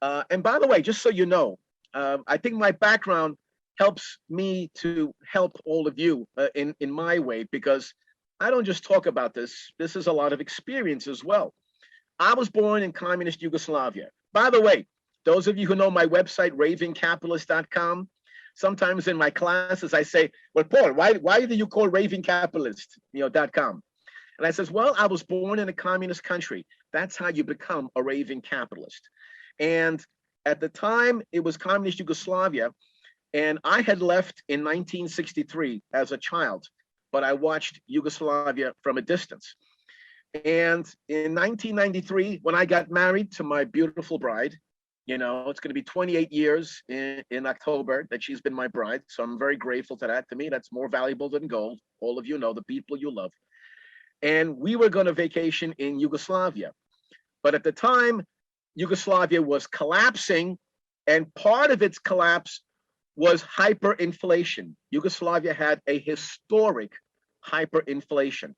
And by the way, just so you know, I think my background helps me to help all of you in my way, because I don't just talk about this. This is a lot of experience as well. I was born in communist Yugoslavia. By the way, those of you who know my website, ravingcapitalist.com, sometimes in my classes I say, well, Paul, why do you call ravingcapitalist.com? And I says, well, I was born in a communist country. That's how you become a raving capitalist. And at the time, it was communist Yugoslavia, and I had left in 1963 as a child, but I watched Yugoslavia from a distance. And in 1993, when I got married to my beautiful bride, it's going to be 28 years in October that she's been my bride. So I'm very grateful to that. To me, that's more valuable than gold. All of you know the people you love. And we were going to vacation in Yugoslavia. But at the time, Yugoslavia was collapsing, and part of its collapse was hyperinflation. Yugoslavia had a historic hyperinflation.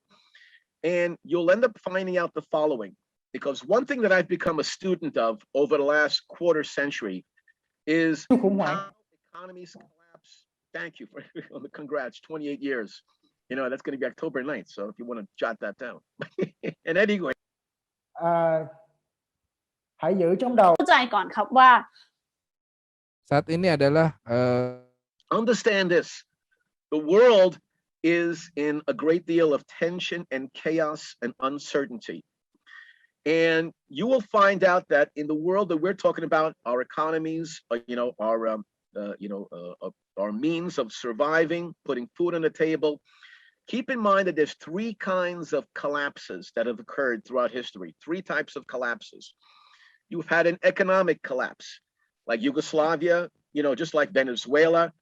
And you'll end up finding out the following, because one thing that I've become a student of over the last quarter century is how economies collapse. Thank you for the congrats, 28 years. You know, that's going to be October 9th. So if you want to jot that down. And anyway. Hãy giữ trong đầu. ใจก่อนครับว่า Saat ini adalah understand this. The world is in a great deal of tension and chaos and uncertainty. And you will find out that in the world that we're talking about, our economies, our means of surviving, putting food on the table, keep in mind that there's three kinds of collapses that have occurred throughout history, three types of collapses. You've had an economic collapse, like Yugoslavia, just like Venezuela.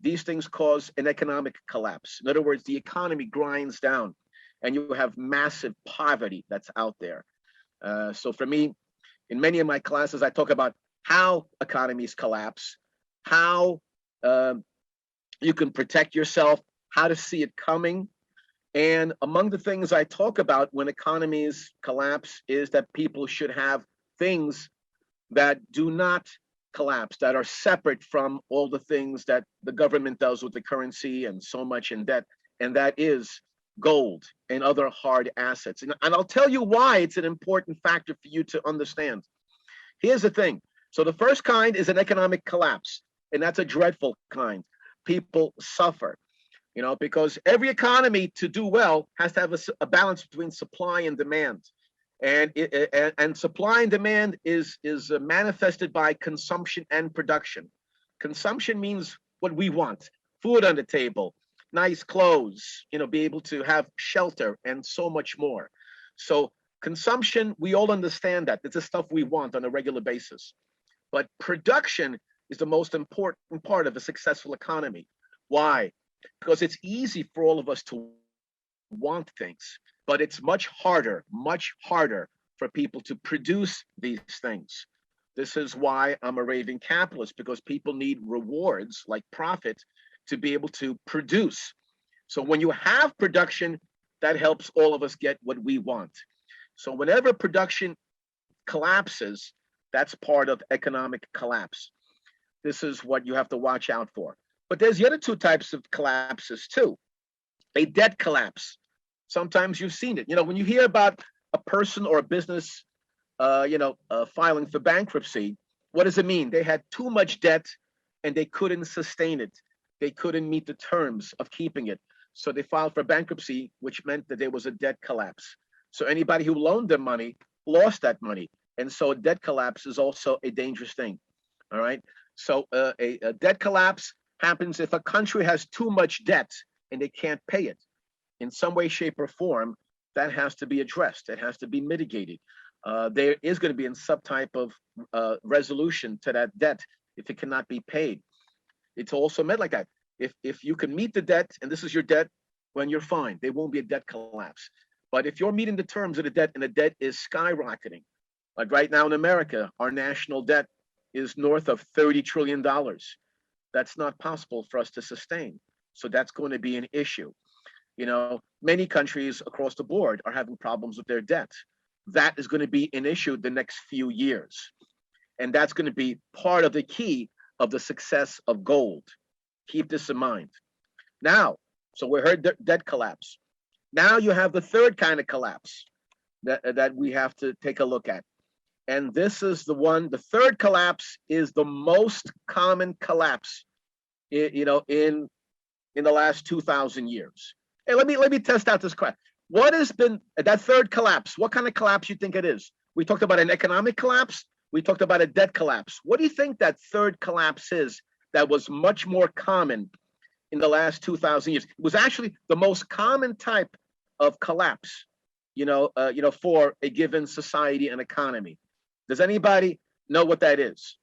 These things cause an economic collapse. In other words, the economy grinds down and you have massive poverty that's out there. So for me, in many of my classes, I talk about how economies collapse, how you can protect yourself, how to see it coming. And among the things I talk about when economies collapse is that people should have things that do not collapse, that are separate from all the things that the government does with the currency and so much in debt, and that is gold and other hard assets. And I'll tell you why it's an important factor for you to understand. Here's the thing. So the first kind is an economic collapse, and that's a dreadful kind. People suffer, because every economy to do well has to have a balance between supply and demand. And supply and demand is manifested by consumption and production. Consumption means what we want: food on the table, nice clothes, be able to have shelter, and so much more. So consumption, we all understand that. It's the stuff we want on a regular basis. But production is the most important part of a successful economy. Why? Because it's easy for all of us to want things, but it's much harder for people to produce these things. This is why I'm a raving capitalist, because people need rewards like profit to be able to produce. So when you have production, that helps all of us get what we want. So whenever production collapses, that's part of economic collapse. This is what you have to watch out for. But there's the other two types of collapses too. A debt collapse. Sometimes you've seen it. When you hear about a person or a business, filing for bankruptcy, what does it mean? They had too much debt and they couldn't sustain it. They couldn't meet the terms of keeping it. So they filed for bankruptcy, which meant that there was a debt collapse. So anybody who loaned them money lost that money. And so a debt collapse is also a dangerous thing. All right. So a debt collapse happens if a country has too much debt and they can't pay it. In some way, shape, or form, that has to be addressed. It has to be mitigated. There is going to be some type of resolution to that debt if it cannot be paid. It's also meant like that. If you can meet the debt, and this is your debt, when you're fine, there won't be a debt collapse. But if you're meeting the terms of the debt and the debt is skyrocketing, like right now in America, our national debt is north of $30 trillion. That's not possible for us to sustain. So that's going to be an issue. Many countries across the board are having problems with their debt. That is going to be an issue the next few years. And that's going to be part of the key of the success of gold. Keep this in mind. Now, so we heard debt collapse. Now you have the third kind of collapse that we have to take a look at. And this is the one, the third collapse is the most common collapse, in the last 2,000 years. Hey, let me test out this question. What has been that third collapse? What kind of collapse you think it is? We talked about an economic collapse. We talked about a debt collapse. What do you think that third collapse is that was much more common in the last 2,000 years? It was actually the most common type of collapse, for a given society and economy. Does anybody know what that is?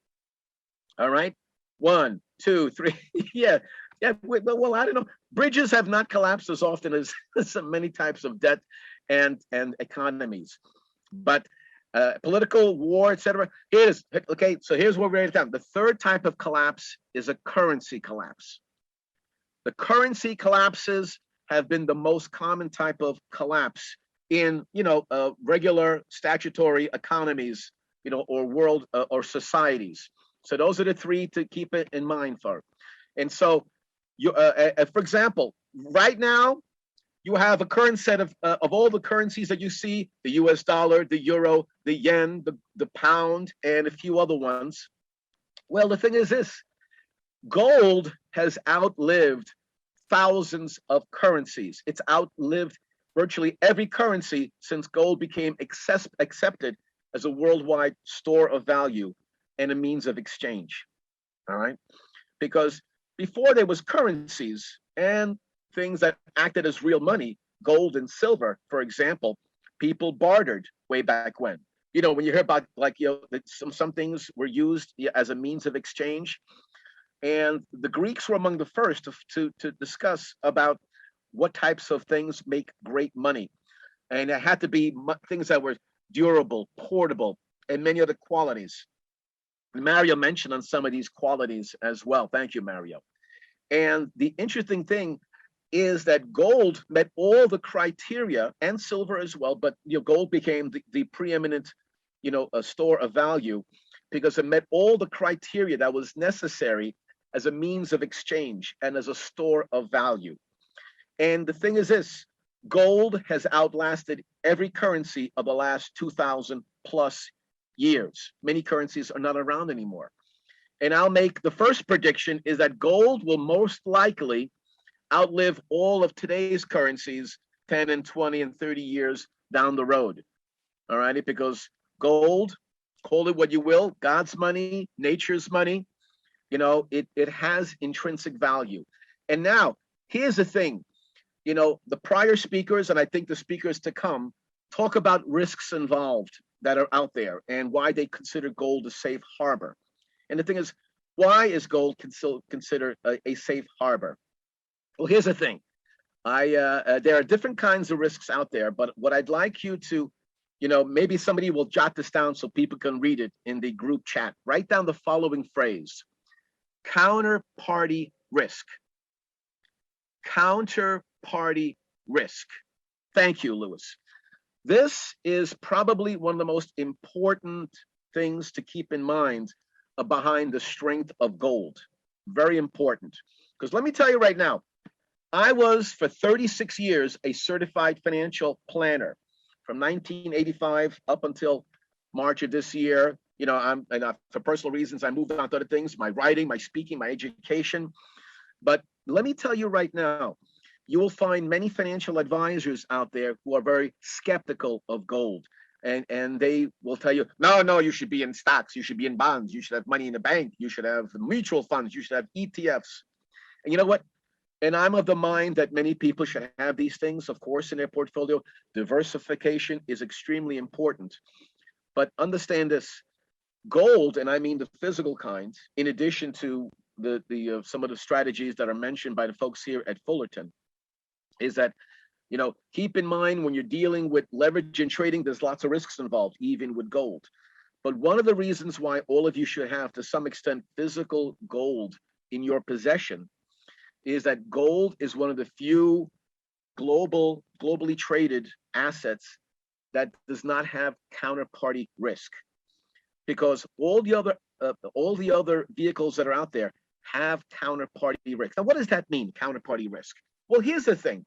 All right. 1, 2, 3. Yeah. Well, I don't know. Bridges have not collapsed as often as many types of debt and economies. But political war, etc. Okay, so here's what we're writing down. The third type of collapse is a currency collapse. The currency collapses have been the most common type of collapse in, regular statutory economies, or world or societies. So those are the three to keep it in mind for. And so, for example, right now, you have a current set of all the currencies that you see: the US dollar, the euro, the yen, the pound, and a few other ones. Well, the thing is this: gold has outlived thousands of currencies. It's outlived virtually every currency since gold became accepted as a worldwide store of value and a means of exchange. All right? Because before there was currencies and things that acted as real money, gold and silver, for example, people bartered way back when. When you hear about that some things were used as a means of exchange, and the Greeks were among the first to discuss about what types of things make great money, and it had to be things that were durable, portable, and many other qualities. Mario mentioned on some of these qualities as well. Thank you, Mario. And the interesting thing is that gold met all the criteria, and silver as well, but gold became the preeminent, a store of value because it met all the criteria that was necessary as a means of exchange and as a store of value. And the thing is this: gold has outlasted every currency of the last 2,000 plus years. Many currencies are not around anymore. And I'll make the first prediction is that gold will most likely outlive all of today's currencies 10 and 20 and 30 years down the road. All righty, because gold, call it what you will, God's money, nature's money, it has intrinsic value. And now, here's the thing, the prior speakers, and I think the speakers to come, talk about risks involved that are out there and why they consider gold a safe harbor. And the thing is, why is gold considered a safe harbor? Well, here's the thing. There are different kinds of risks out there, but what I'd like you to, maybe somebody will jot this down so people can read it in the group chat. Write down the following phrase: counterparty risk. Counterparty risk. Thank you, Lewis. This is probably one of the most important things to keep in mind behind the strength of gold. Very important. Because let me tell you right now, I was for 36 years a certified financial planner from 1985 up until March of this year. For personal reasons, I moved on to other things, my writing, my speaking, my education. But let me tell you right now, you will find many financial advisors out there who are very skeptical of gold. And they will tell you, no, you should be in stocks, you should be in bonds, you should have money in the bank, you should have mutual funds, you should have ETFs. And you know what? And I'm of the mind that many people should have these things, of course, in their portfolio. Diversification is extremely important. But understand this: gold, and I mean the physical kind, in addition to the some of the strategies that are mentioned by the folks here at Fullerton, is that, keep in mind when you're dealing with leverage and trading, there's lots of risks involved, even with gold. But one of the reasons why all of you should have, to some extent, physical gold in your possession is that gold is one of the few globally traded assets that does not have counterparty risk, because all the other vehicles that are out there have counterparty risk. Now, what does that mean, counterparty risk? Well, here's the thing: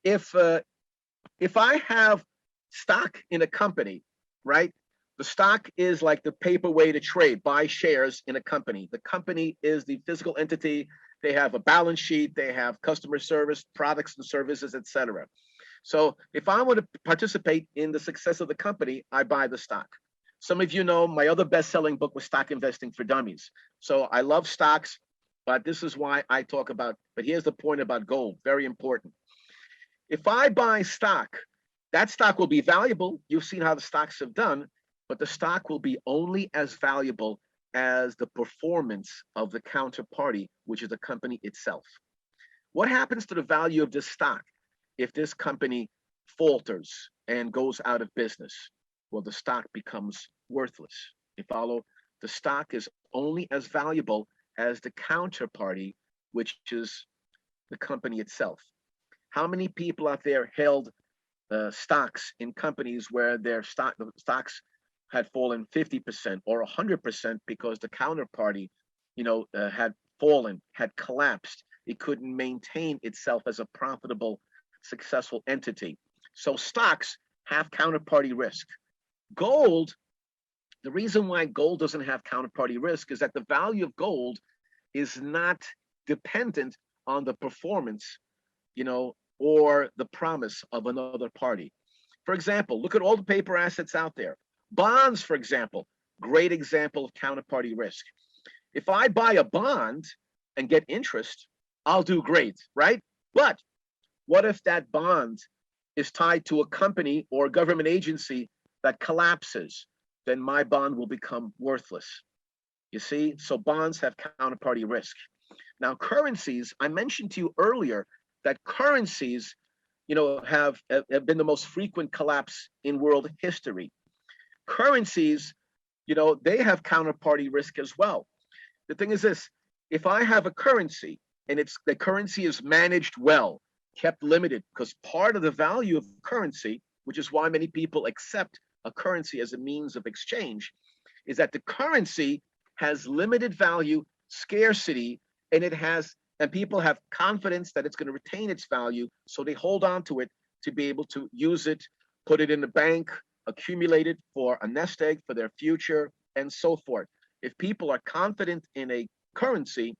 if I have stock in a company, right? The stock is like the paper way to trade, buy shares in a company. The company is the physical entity. They have a balance sheet, they have customer service, products and services, etc. So if I want to participate in the success of the company, I buy the stock. Some of you know my other best-selling book was Stock Investing for Dummies. So I love stocks, but this is why I talk about, but here's the point about gold, very important. If I buy stock, that stock will be valuable. You've seen how the stocks have done, but the stock will be only as valuable as the performance of the counterparty, which is the company itself. What happens to the value of this stock if this company falters and goes out of business? well, the stock becomes worthless. You follow? The stock is only as valuable as the counterparty, which is the company itself. How many people out there held stocks in companies where the stocks had fallen 50% or 100% because the counterparty, had fallen, had collapsed. It couldn't maintain itself as a profitable, successful entity. So stocks have counterparty risk. Gold, the reason why gold doesn't have counterparty risk is that the value of gold is not dependent on the performance, or the promise of another party. For example, look at all the paper assets out there. Bonds, for example, great example of counterparty risk. If I buy a bond and get interest, I'll do great, right? But what if that bond is tied to a company or a government agency that collapses? Then my bond will become worthless. You see, so bonds have counterparty risk. Now, currencies, I mentioned to you earlier that currencies, have been the most frequent collapse in world history. Currencies, they have counterparty risk as well. The thing is this: if I have a currency and the currency is managed well, kept limited, because part of the value of currency, which is why many people accept a currency as a means of exchange, is that the currency has limited value, scarcity, and people have confidence that it's going to retain its value, so they hold on to it to be able to use it, put it in the bank, accumulate it for a nest egg for their future, and so forth. If people are confident in a currency,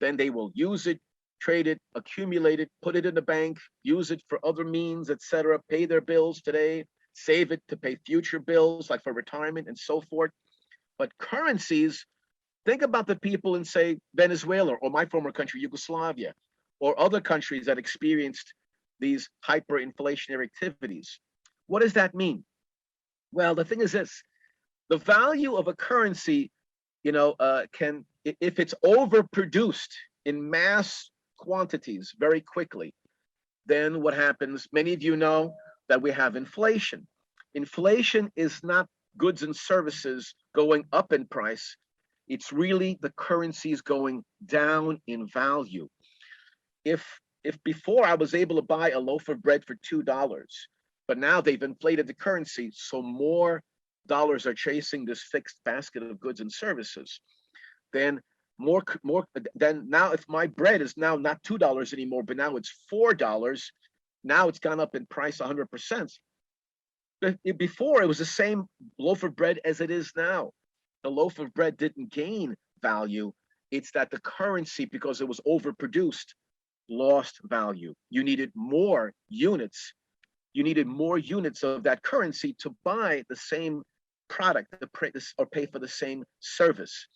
then they will use it, trade it, accumulate it, put it in the bank, use it for other means, etc., pay their bills today, save it to pay future bills, like for retirement and so forth. But currencies, think about the people in, say, Venezuela or my former country, Yugoslavia, or other countries that experienced these hyperinflationary activities. What does that mean? Well, the thing is this: the value of a currency, can, if it's overproduced in mass quantities very quickly, then what happens? Many of you know that we have inflation. Inflation is not goods and services going up in price. It's really the currencies going down in value. If before I was able to buy a loaf of bread for $2, but now they've inflated the currency, so more dollars are chasing this fixed basket of goods and services, then then now if my bread is now not $2 anymore, but now it's $4, now it's gone up in price 100%. Before it was the same loaf of bread as it is now. The loaf of bread didn't gain value. It's that the currency, because it was overproduced, lost value. You needed more units. You needed more units of that currency to buy the same product or pay for the same service.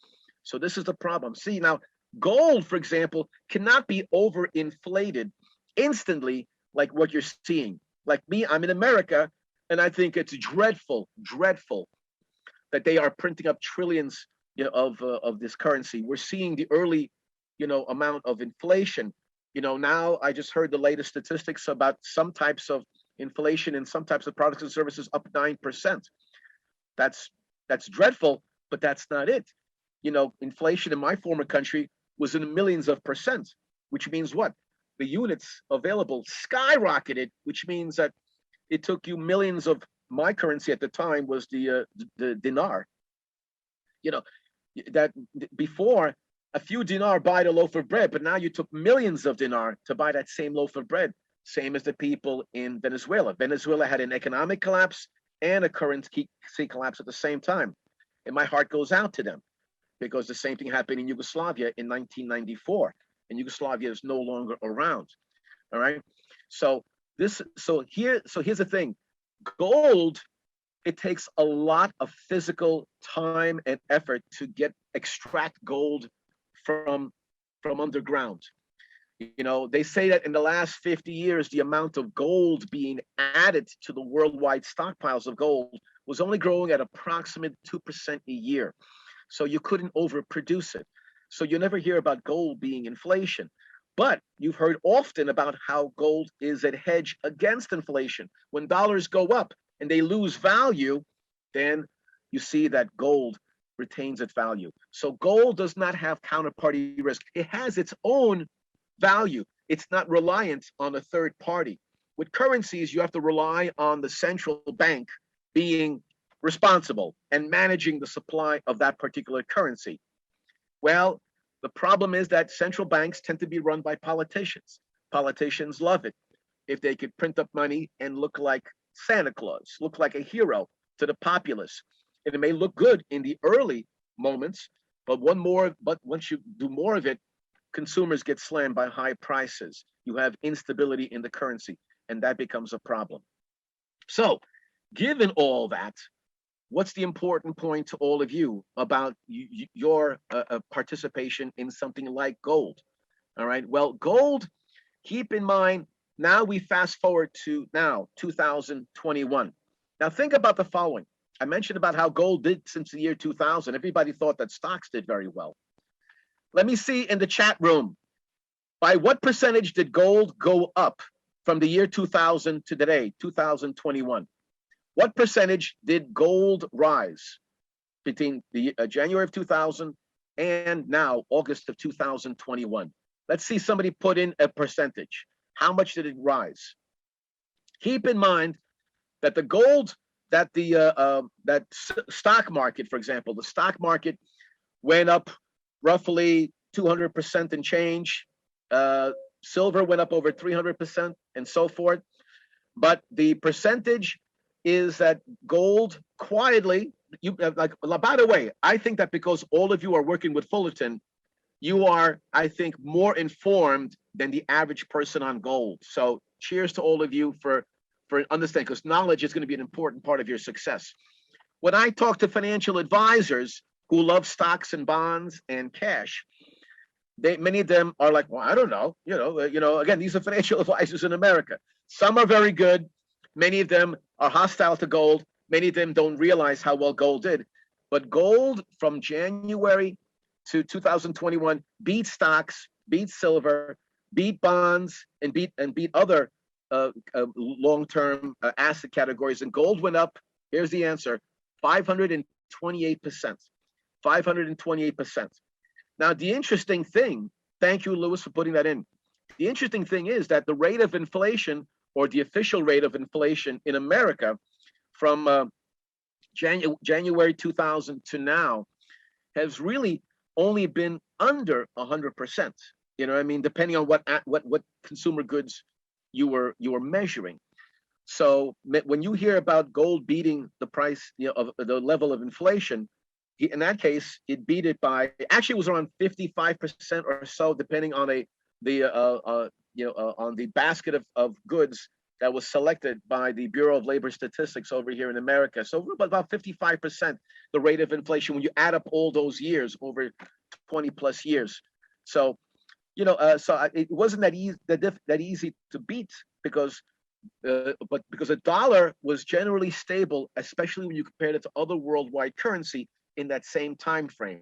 So this is the problem. See, now gold, for example, cannot be overinflated instantly like what you're seeing. Like me, I'm in America, and I think it's dreadful that they are printing up trillions of this currency. We're seeing the early amount of inflation. Now I just heard the latest statistics about some types of inflation in some types of products and services up 9%. That's dreadful, but that's not it. Inflation in my former country was in the millions of percent, which means what? The units available skyrocketed, which means that it took you millions of, my currency at the time was the dinar. That before, a few dinar buy a loaf of bread, but now you took millions of dinar to buy that same loaf of bread. Same as the people in Venezuela. Venezuela had an economic collapse and a currency collapse at the same time. And my heart goes out to them, because the same thing happened in Yugoslavia in 1994, and Yugoslavia is no longer around. All right. So here's the thing. Gold, it takes a lot of physical time and effort to extract gold from underground. They say that in the last 50 years, the amount of gold being added to the worldwide stockpiles of gold was only growing at approximately 2% a year. So you couldn't overproduce it. So you never hear about gold being inflation. But you've heard often about how gold is a hedge against inflation. When dollars go up and they lose value, then you see that gold retains its value. So gold does not have counterparty risk. It has its own value. It's not reliant on a third party. With currencies, you have to rely on the central bank being responsible and managing the supply of that particular currency. Well, the problem is that central banks tend to be run by politicians. Politicians love it if they could print up money and look like Santa Claus, look like a hero to the populace. And it may look good in the early moments, but once you do more of it, consumers get slammed by high prices. You have instability in the currency, and that becomes a problem. So, given all that, what's the important point to all of you about your participation in something like gold? All right. Well, gold, keep in mind, now we fast forward to now, 2021. Now, think about the following. I mentioned about how gold did since the year 2000. Everybody thought that stocks did very well. Let me see in the chat room, by what percentage did gold go up from the year 2000 to today, 2021? What percentage did gold rise between the January of 2000 and now August of 2021? Let's see somebody put in a percentage. How much did it rise? Keep in mind that the gold, that the stock market, for example, the stock market went up roughly 200% and change. Silver went up over 300% and so forth. But the percentage is that gold quietly, by the way, I think that because all of you are working with Fullerton, you are, I think, more informed than the average person on gold. So cheers to all of you for understanding, because knowledge is going to be an important part of your success. When I talk to financial advisors who love stocks and bonds and cash, many of them are like, well, I don't know. Again, these are financial advisors in America. Some are very good. Many of them are hostile to gold. Many of them don't realize how well gold did. But gold from January to 2021 beat stocks, beat silver, beat bonds, and beat other long-term asset categories. And gold went up. Here's the answer: 528%. 528%. Now, the interesting thing, thank you, Lewis, for putting that in. The interesting thing is that the rate of inflation, or the official rate of inflation in America from January 2000 to now, has really only been under 100%. You know what I mean? Depending on what consumer goods you were measuring. So when you hear about gold beating the price, of the level of inflation, in that case, it beat it by, actually it was around 55% or so, depending on on the basket of goods that was selected by the Bureau of Labor Statistics over here in America. So about 55%, the rate of inflation when you add up all those years, over 20 plus years. So, it wasn't that easy to beat because the dollar was generally stable, especially when you compared it to other worldwide currency in that same time frame.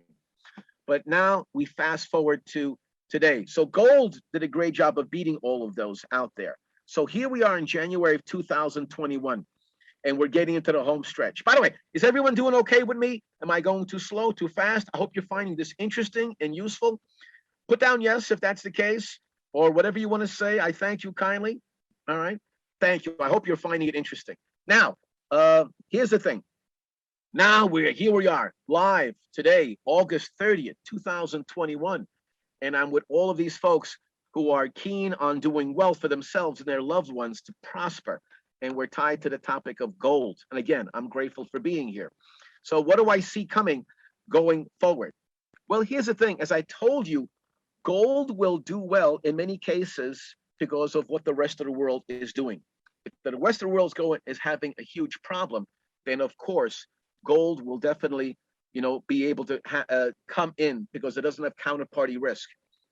But now we fast forward to today. So gold did a great job of beating all of those out there. So here we are in January of 2021, and we're getting into the home stretch. By the way, is everyone doing okay with me? Am I going too slow, too fast? I hope you're finding this interesting and useful. Put down yes if that's the case, or whatever you want to say. I thank you kindly. All right. Thank you. I hope you're finding it interesting. Now, here's the thing. Now here we are live today, August 30th, 2021. And I'm with all of these folks who are keen on doing well for themselves and their loved ones to prosper. And we're tied to the topic of gold. And again, I'm grateful for being here. So what do I see coming going forward? Well, here's the thing. As I told you, gold will do well in many cases because of what the rest of the world is doing. If the rest of the world is having a huge problem, then of course, gold will definitely, be able to come in because it doesn't have counterparty risk.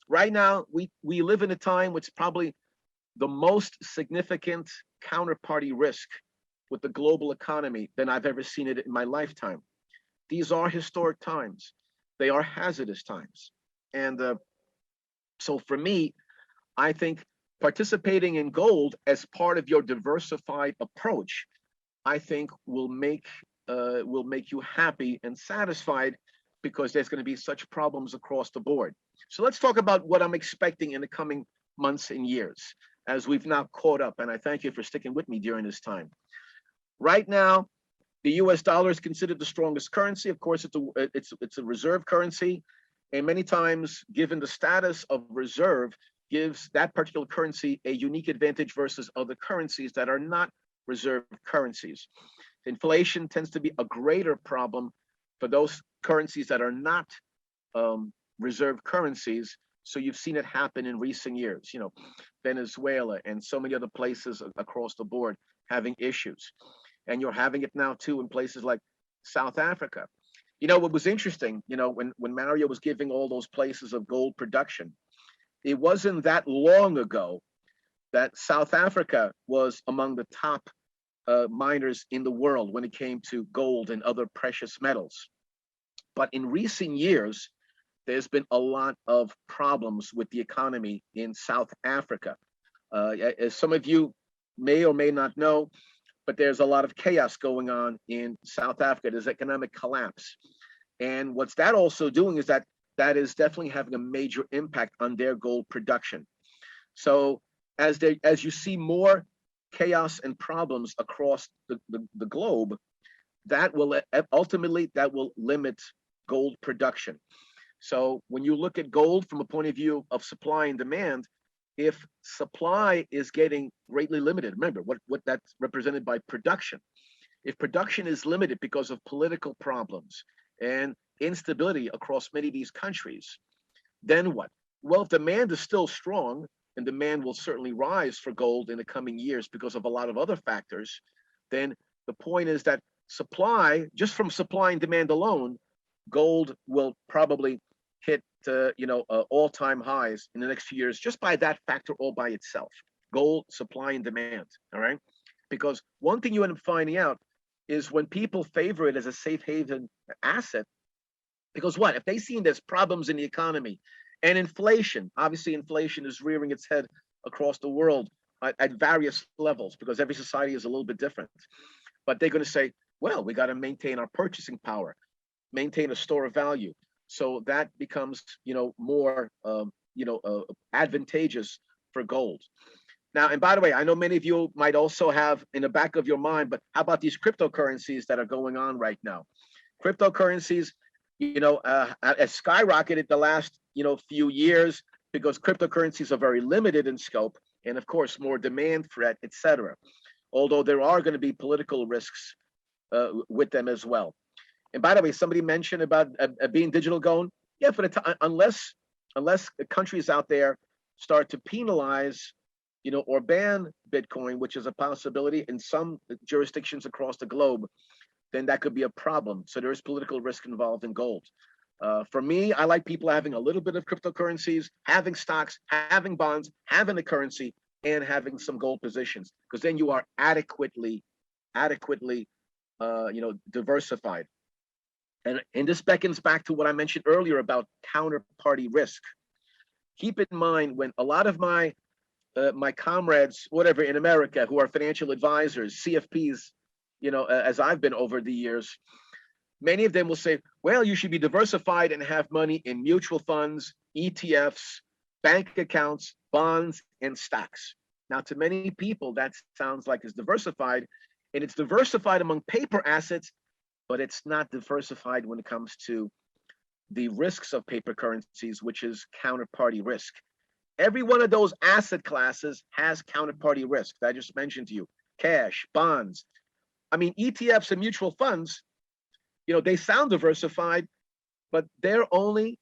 Right now, we live in a time which is probably the most significant counterparty risk with the global economy than I've ever seen it in my lifetime. These are historic times. They are hazardous times. And so for me, I think participating in gold as part of your diversified approach, I think will make will make you happy and satisfied because there's going to be such problems across the board. So let's talk about what I'm expecting in the coming months and years as we've now caught up. And I thank you for sticking with me during this time. Right now, the US dollar is considered the strongest currency. Of course, it's a reserve currency. And many times, given the status of reserve, gives that particular currency a unique advantage versus other currencies that are not reserve currencies. Inflation tends to be a greater problem for those currencies that are not reserve currencies. So you've seen it happen in recent years, you know, Venezuela and so many other places across the board having issues. And you're having it now too in places like South Africa. You know, what was interesting, you know, when Mario was giving all those places of gold production, it wasn't that long ago that South Africa was among the top miners in the world when it came to gold and other precious metals. But in recent years, there's been a lot of problems with the economy in South Africa. As some of you may or may not know, but there's a lot of chaos going on in South Africa. There's economic collapse. And what's that also doing is that is definitely having a major impact on their gold production. So as you see more chaos and problems across the globe, that will ultimately limit gold production. So when you look at gold from a point of view of supply and demand, if supply is getting greatly limited, remember what that's represented by production. If production is limited because of political problems and instability across many of these countries, then what? Well, if demand is still strong, and demand will certainly rise for gold in the coming years because of a lot of other factors, then the point is that supply, just from supply and demand alone, gold will probably hit all-time highs in the next few years just by that factor all by itself. Gold supply and demand, all right? Because one thing you end up finding out is when people favor it as a safe haven asset, because what? If they see there's problems in the economy and inflation, obviously inflation is rearing its head across the world at various levels because every society is a little bit different. But they're going to say, well, we got to maintain our purchasing power, maintain a store of value. So that becomes, more, advantageous for gold. Now, and by the way, I know many of you might also have in the back of your mind, but how about these cryptocurrencies that are going on right now? Cryptocurrencies, has skyrocketed the last, few years because cryptocurrencies are very limited in scope, and of course, more demand for it, etc. Although there are going to be political risks with them as well. And by the way, somebody mentioned about being digital gold. Yeah, for unless countries out there start to penalize, or ban Bitcoin, which is a possibility in some jurisdictions across the globe, then that could be a problem. So there is political risk involved in gold. For me, I like people having a little bit of cryptocurrencies, having stocks, having bonds, having a currency, and having some gold positions, because then you are adequately, diversified. And this beckons back to what I mentioned earlier about counterparty risk. Keep in mind when a lot of my comrades, whatever, in America, who are financial advisors, CFPs, as I've been over the years, many of them will say, well, you should be diversified and have money in mutual funds, ETFs, bank accounts, bonds, and stocks. Now, to many people, that sounds like it's diversified, and it's diversified among paper assets, but it's not diversified when it comes to the risks of paper currencies, which is counterparty risk. Every one of those asset classes has counterparty risk that I just mentioned to you: cash, bonds. I mean, ETFs and mutual funds, they sound diversified, but they're only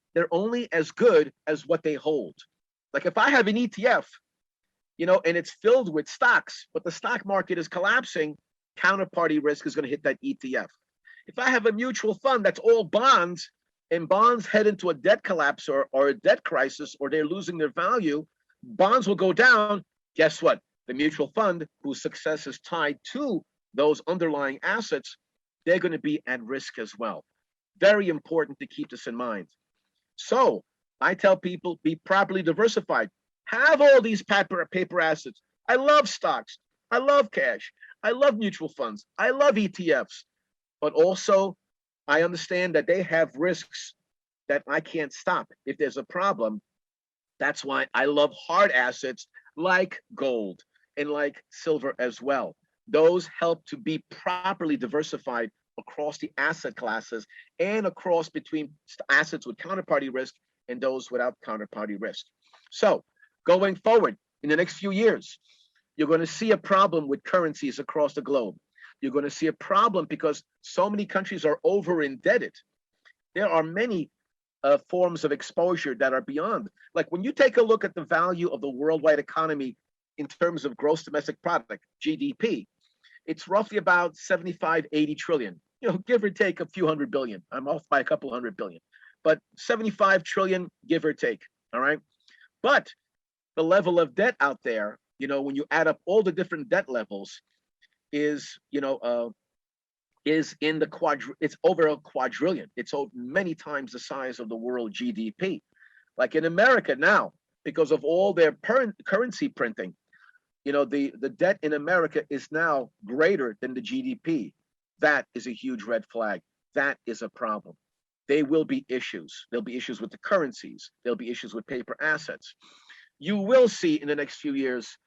as good as what they hold. Like if I have an ETF, and it's filled with stocks, but the stock market is collapsing, counterparty risk is going to hit that ETF. If I have a mutual fund that's all bonds, and bonds head into a debt collapse or a debt crisis, or they're losing their value, bonds will go down. Guess what? The mutual fund, whose success is tied to those underlying assets, they're going to be at risk as well. Very important to keep this in mind. So I tell people, be properly diversified. Have all these paper assets. I love stocks. I love cash. I love mutual funds. I love ETFs. but also I understand that they have risks that I can't stop. If there's a problem, that's why I love hard assets like gold and like silver as well. Those help to be properly diversified across the asset classes and across between assets with counterparty risk and those without counterparty risk. So going forward in the next few years, you're going to see a problem with currencies across the globe. You're going to see a problem because so many countries are over indebted. There are many forms of exposure that are beyond. Like when you take a look at the value of the worldwide economy in terms of gross domestic product, GDP, it's roughly about 75, 80 trillion, give or take a few hundred billion. I'm off by a couple hundred billion, but 75 trillion, give or take. All right. But the level of debt out there, when you add up all the different debt levels, is in the it's over a quadrillion. It's many times the size of the world GDP. Like in America now, because of all their currency printing, the debt in America is now greater than the GDP. That is a huge red flag. That is a problem. There will be issues. There'll be issues with the currencies. There'll be issues with paper assets. You will see in the next few years,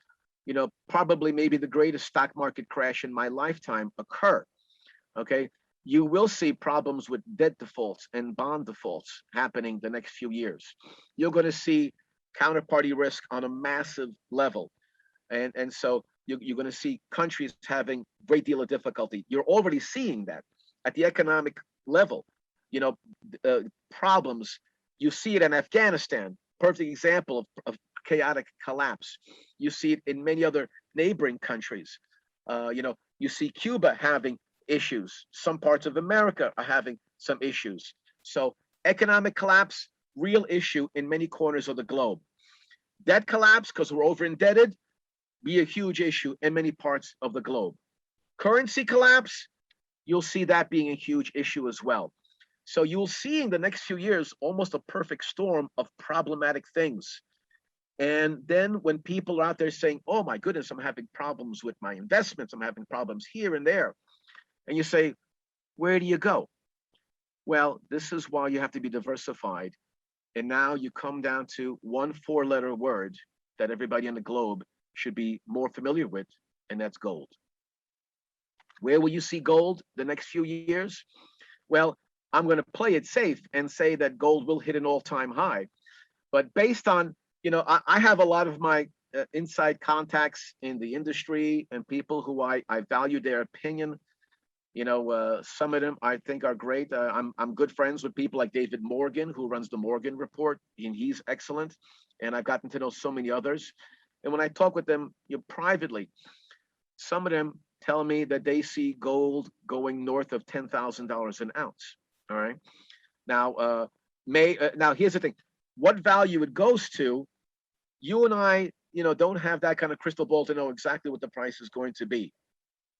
probably maybe the greatest stock market crash in my lifetime occur. Okay. You will see problems with debt defaults and bond defaults happening the next few years. You're going to see counterparty risk on a massive level. And so you're going to see countries having a great deal of difficulty. You're already seeing that at the economic level, problems. You see it in Afghanistan, perfect example of chaotic collapse. You see it in many other neighboring countries. You see Cuba having issues. Some parts of America are having some issues. So economic collapse, real issue in many corners of the globe. Debt collapse, because we're over indebted, be a huge issue in many parts of the globe. Currency collapse, you'll see that being a huge issue as well. So you'll see in the next few years almost a perfect storm of problematic things. And then when people are out there saying, oh my goodness, I'm having problems with my investments, I'm having problems here and there. And you say, where do you go? Well, this is why you have to be diversified. And now you come down to one 4-letter word that everybody on the globe should be more familiar with, and that's gold. Where will you see gold the next few years? Well, I'm going to play it safe and say that gold will hit an all-time high. But based on, I have a lot of my inside contacts in the industry and people who I value their opinion. Some of them I think are great. I'm good friends with people like David Morgan, who runs the Morgan Report, and he's excellent. And I've gotten to know so many others. And when I talk with them privately, some of them tell me that they see gold going north of $10,000 an ounce. All right. Now, now here's the thing: what value it goes to, you and I, don't have that kind of crystal ball to know exactly what the price is going to be.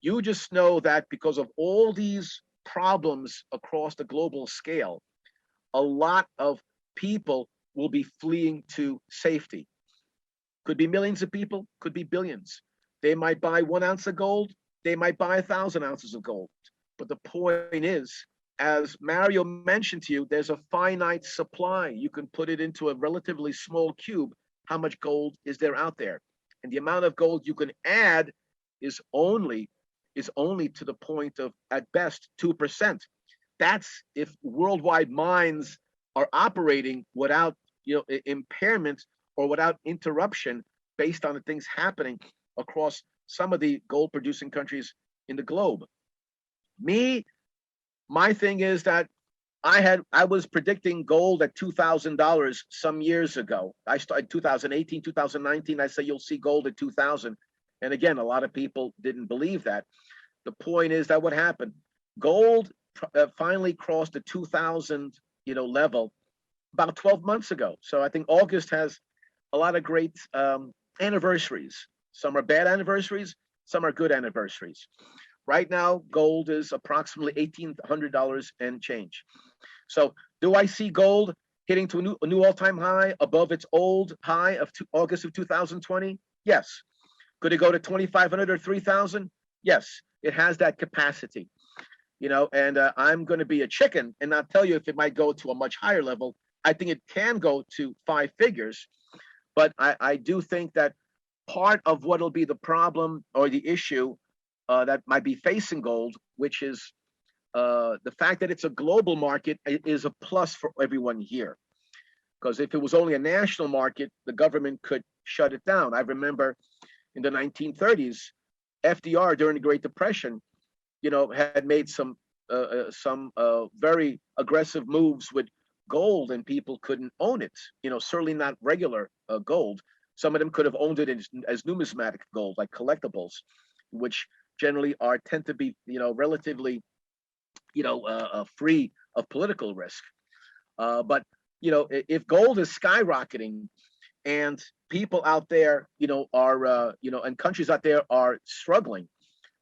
You just know that because of all these problems across the global scale, a lot of people will be fleeing to safety. Could be millions of people, could be billions. They might buy 1 ounce of gold, they might buy 1,000 ounces of gold. But the point is, as Mario mentioned to you, there's a finite supply. You can put it into a relatively small cube. How much gold is there out there? And the amount of gold you can add is only to the point of, at best, 2%. That's if worldwide mines are operating without impairment or without interruption based on the things happening across some of the gold producing countries in the globe. My thing is that I was predicting gold at $2,000 some years ago. I started 2018, 2019. I said you'll see gold at 2,000. And again, a lot of people didn't believe that. The point is that what happened? Gold finally crossed the 2,000 level about 12 months ago. So I think August has a lot of great anniversaries. Some are bad anniversaries, some are good anniversaries. Right now, gold is approximately $1,800 and change. So do I see gold hitting to a new all-time high above its old high of August of 2020? Yes. Could it go to 2,500 or 3,000? Yes, it has that capacity. and I'm going to be a chicken and not tell you if it might go to a much higher level. I think it can go to 5 figures, but I do think that part of what will be the problem or the issue that might be facing gold, which is the fact that it's a global market, is a plus for everyone here. Because if it was only a national market, the government could shut it down. I remember in the 1930s, FDR during the Great Depression, had made some very aggressive moves with gold, and people couldn't own it. Certainly not regular gold. Some of them could have owned it as numismatic gold, like collectibles, which generally tend to be, relatively, free of political risk. But if gold is skyrocketing, and people out there, are, and countries out there are struggling,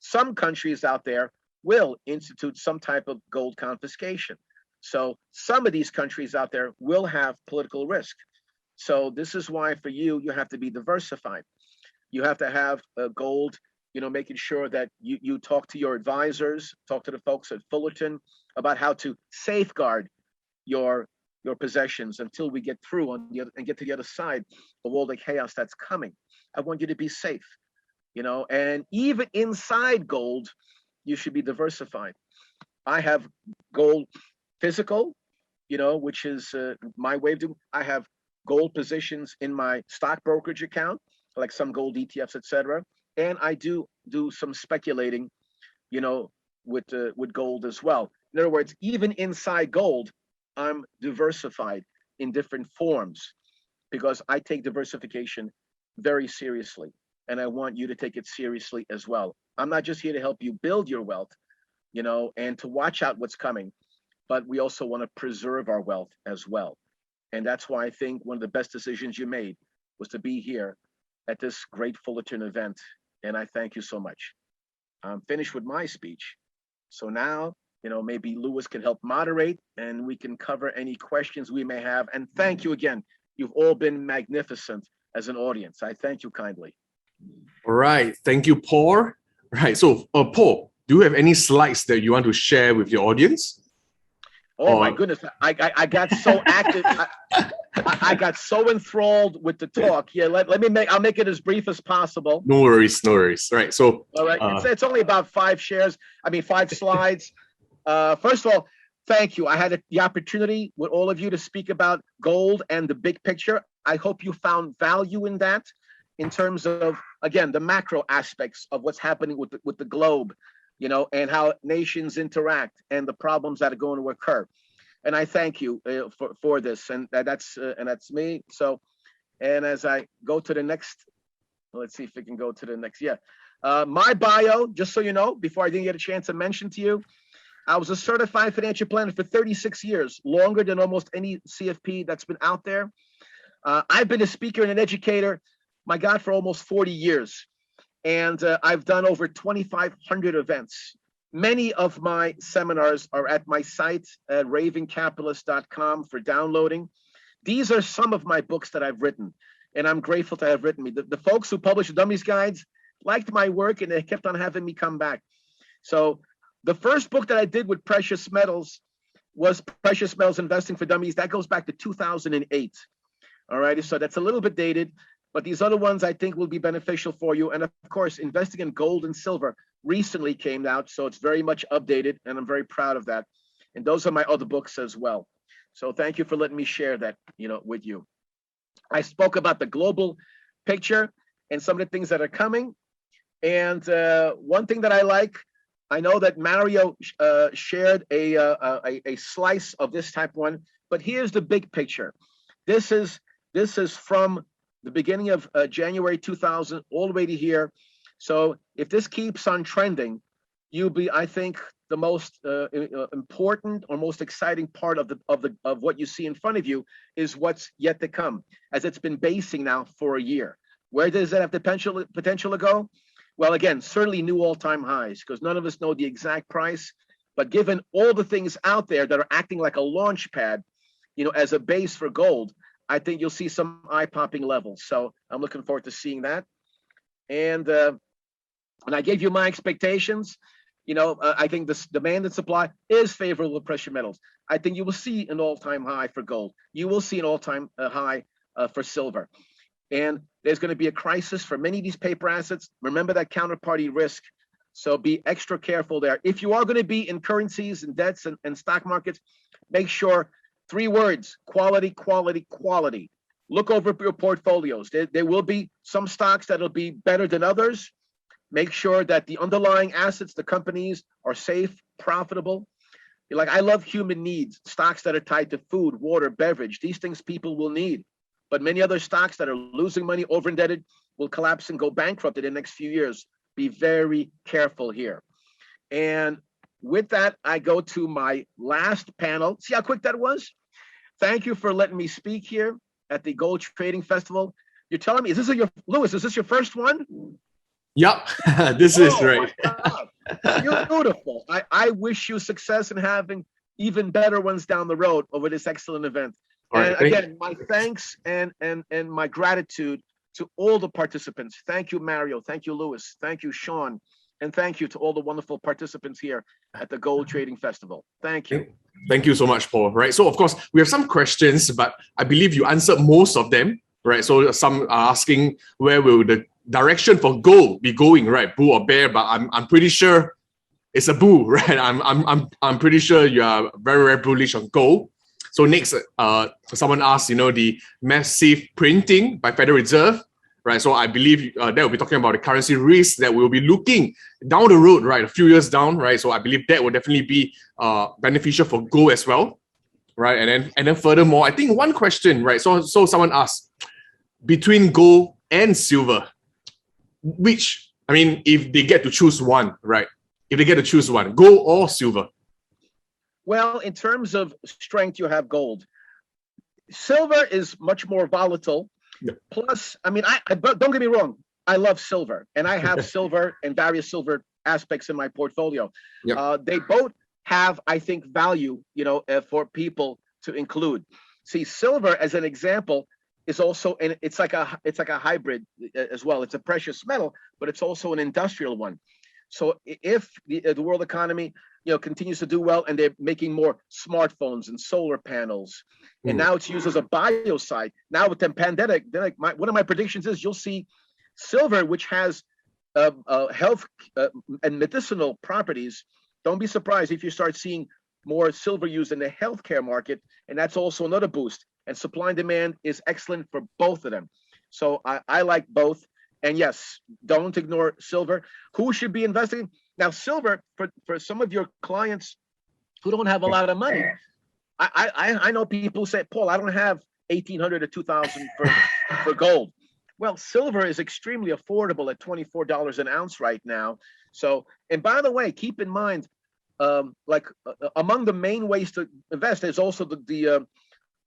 some countries out there will institute some type of gold confiscation. So some of these countries out there will have political risk. So this is why for you have to be diversified. You have to have gold, making sure that you talk to your advisors, talk to the folks at Fullerton about how to safeguard your possessions until we get through and get to the other side of all the chaos that's coming. I want you to be safe, and even inside gold, you should be diversified. I have gold physical, which is my way of doing. I have gold positions in my stock brokerage account, like some gold ETFs, etc. And I do some speculating, with gold as well. In other words, even inside gold, I'm diversified in different forms because I take diversification very seriously, and I want you to take it seriously as well. I'm not just here to help you build your wealth, and to watch out what's coming, but we also want to preserve our wealth as well. And that's why I think one of the best decisions you made was to be here at this great Fullerton event. And I thank you so much. I'm finished with my speech. So now, maybe Lewis can help moderate and we can cover any questions we may have. And thank you again. You've all been magnificent as an audience. I thank you kindly. All right. Thank you, Paul. Right. So, Paul, do you have any slides that you want to share with your audience? Oh my goodness. I got so active. I got so enthralled with the talk. Yeah, I'll make it as brief as possible. No worries. Right. So, all right. It's only about 5 slides. First of all, thank you. I had the opportunity with all of you to speak about gold and the big picture. I hope you found value in that, in terms of, again, the macro aspects of what's happening with the globe, and how nations interact and the problems that are going to occur. And I thank you for this, and that's me. So, and as I go to the next, let's see if we can go to the next. Yeah, my bio, just so you know, before I didn't get a chance to mention to you, I was a certified financial planner for 36 years, longer than almost any CFP that's been out there. I've been a speaker and an educator, my God, for almost 40 years. And I've done over 2,500 events. Many of my seminars are at my site at ravencapitalist.com for downloading. These are some of my books that I've written, and I'm grateful to have written me. The folks who published the Dummies Guides liked my work, and they kept on having me come back. So the first book that I did with precious metals was Precious Metals Investing for Dummies. That goes back to 2008. All right, so that's a little bit dated, but these other ones I think will be beneficial for you. And of course, Investing in Gold and Silver recently came out, so it's very much updated, and I'm very proud of that. And those are my other books as well. So thank you for letting me share that, with you. I spoke about the global picture and some of the things that are coming. And one thing that I like, I know that Mario shared a slice of this type one, but here's the big picture. This is from the beginning of January 2000 all the way to here. So if this keeps on trending, you'll be, I think, the most important or most exciting part of what you see in front of you is what's yet to come, as it's been basing now for a year. Where does it have the potential to go? Well, again, certainly new all-time highs, because none of us know the exact price. But given all the things out there that are acting like a launch pad, as a base for gold, I think you'll see some eye-popping levels. So I'm looking forward to seeing that. And I gave you my expectations. I think this demand and supply is favorable to precious metals. I think you will see an all-time high for gold. You will see an all-time high for silver. And there's going to be a crisis for many of these paper assets. Remember that counterparty risk. So be extra careful there. If you are going to be in currencies and debts and stock markets, make sure 3 words: quality, quality, quality. Look over your portfolios. There will be some stocks that'll be better than others. Make sure that the underlying assets, the companies, are safe, profitable. Like, I love human needs, stocks that are tied to food, water, beverage. These things people will need. But many other stocks that are losing money, over indebted, will collapse and go bankrupt in the next few years. Be very careful here. And with that, I go to my last panel. See how quick that was? Thank you for letting me speak here at the Gold Trading Festival. You're telling me, Louis, is this your first one? Yep, this is right. You're beautiful. I wish you success in having even better ones down the road over this excellent event. And again, my thanks and my gratitude to all the participants. Thank you, Mario. Thank you, Louis. Thank you, Shawn. And thank you to all the wonderful participants here at the Gold Trading Festival. Thank you. Thank you so much, Paul. Right. So, of course, we have some questions, but I believe you answered most of them. Right. So some are asking, where will the direction for gold be going? Right, bull or bear? But I'm pretty sure it's a bull. Right. I'm pretty sure you are very, very bullish on gold. So next, someone asked, the massive printing by Federal Reserve, right? So I believe that will be talking about the currency risk that we'll be looking down the road, right? A few years down, right? So I believe that will definitely be beneficial for gold as well, right? And then furthermore, I think one question, right? So someone asked, between gold and silver, if they get to choose one, right? If they get to choose one, gold or silver? Well, in terms of strength, you have gold. Silver is much more volatile. Yeah. Plus, but don't get me wrong, I love silver, and I have silver and various silver aspects in my portfolio. Yeah. They both have, I think, value, for people to include. See, silver, as an example, is also, and it's like a hybrid as well. It's a precious metal, but it's also an industrial one. So if the world economy continues to do well, and they're making more smartphones and solar panels, and now it's used as a biocide. Now with the pandemic, one of my predictions is you'll see silver, which has health and medicinal properties. Don't be surprised if you start seeing more silver used in the healthcare market, and that's also another boost. And supply and demand is excellent for both of them. So I like both. And yes, don't ignore silver. Who should be investing? Now, silver, for some of your clients who don't have a lot of money, I know people who say, Paul, I don't have $1,800 or $2,000 for gold. Well, silver is extremely affordable at $24 an ounce right now. So, and by the way, keep in mind, among the main ways to invest, there's also the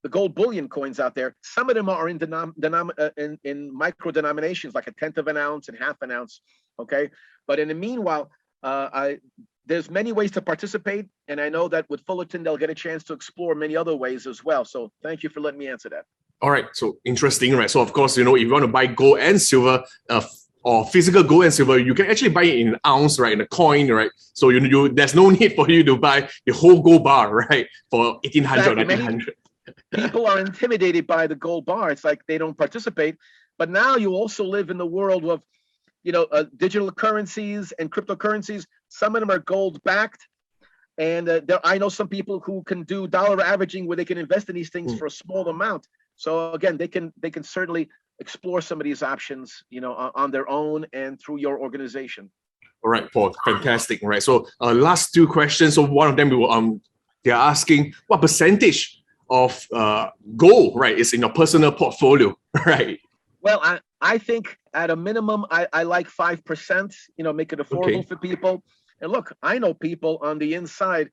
gold bullion coins out there. Some of them are in micro denominations, like 1/10 of an ounce and 1/2 an ounce. Okay, but in the meanwhile, there's many ways to participate, and I know that with Fullerton, they'll get a chance to explore many other ways as well. So thank you for letting me answer that. All right, so interesting, right? So of course, if you want to buy gold and silver, or physical gold and silver, you can actually buy it in an ounce, right, in a coin, right? So there's no need for you to buy the whole gold bar, right, for 1,800 or 1,900. People are intimidated by the gold bar. It's like they don't participate. But now you also live in the world of, digital currencies and cryptocurrencies. Some of them are gold backed, and I know some people who can do dollar averaging where they can invest in these things for a small amount. So again, they can certainly explore some of these options, on their own and through your organization. All right, Paul, fantastic. Right. So last 2 questions. So one of them, they're asking what percentage of gold, right, is in your personal portfolio, right? Well, I think at a minimum, I like 5%, make it affordable for people. And look, I know people on the inside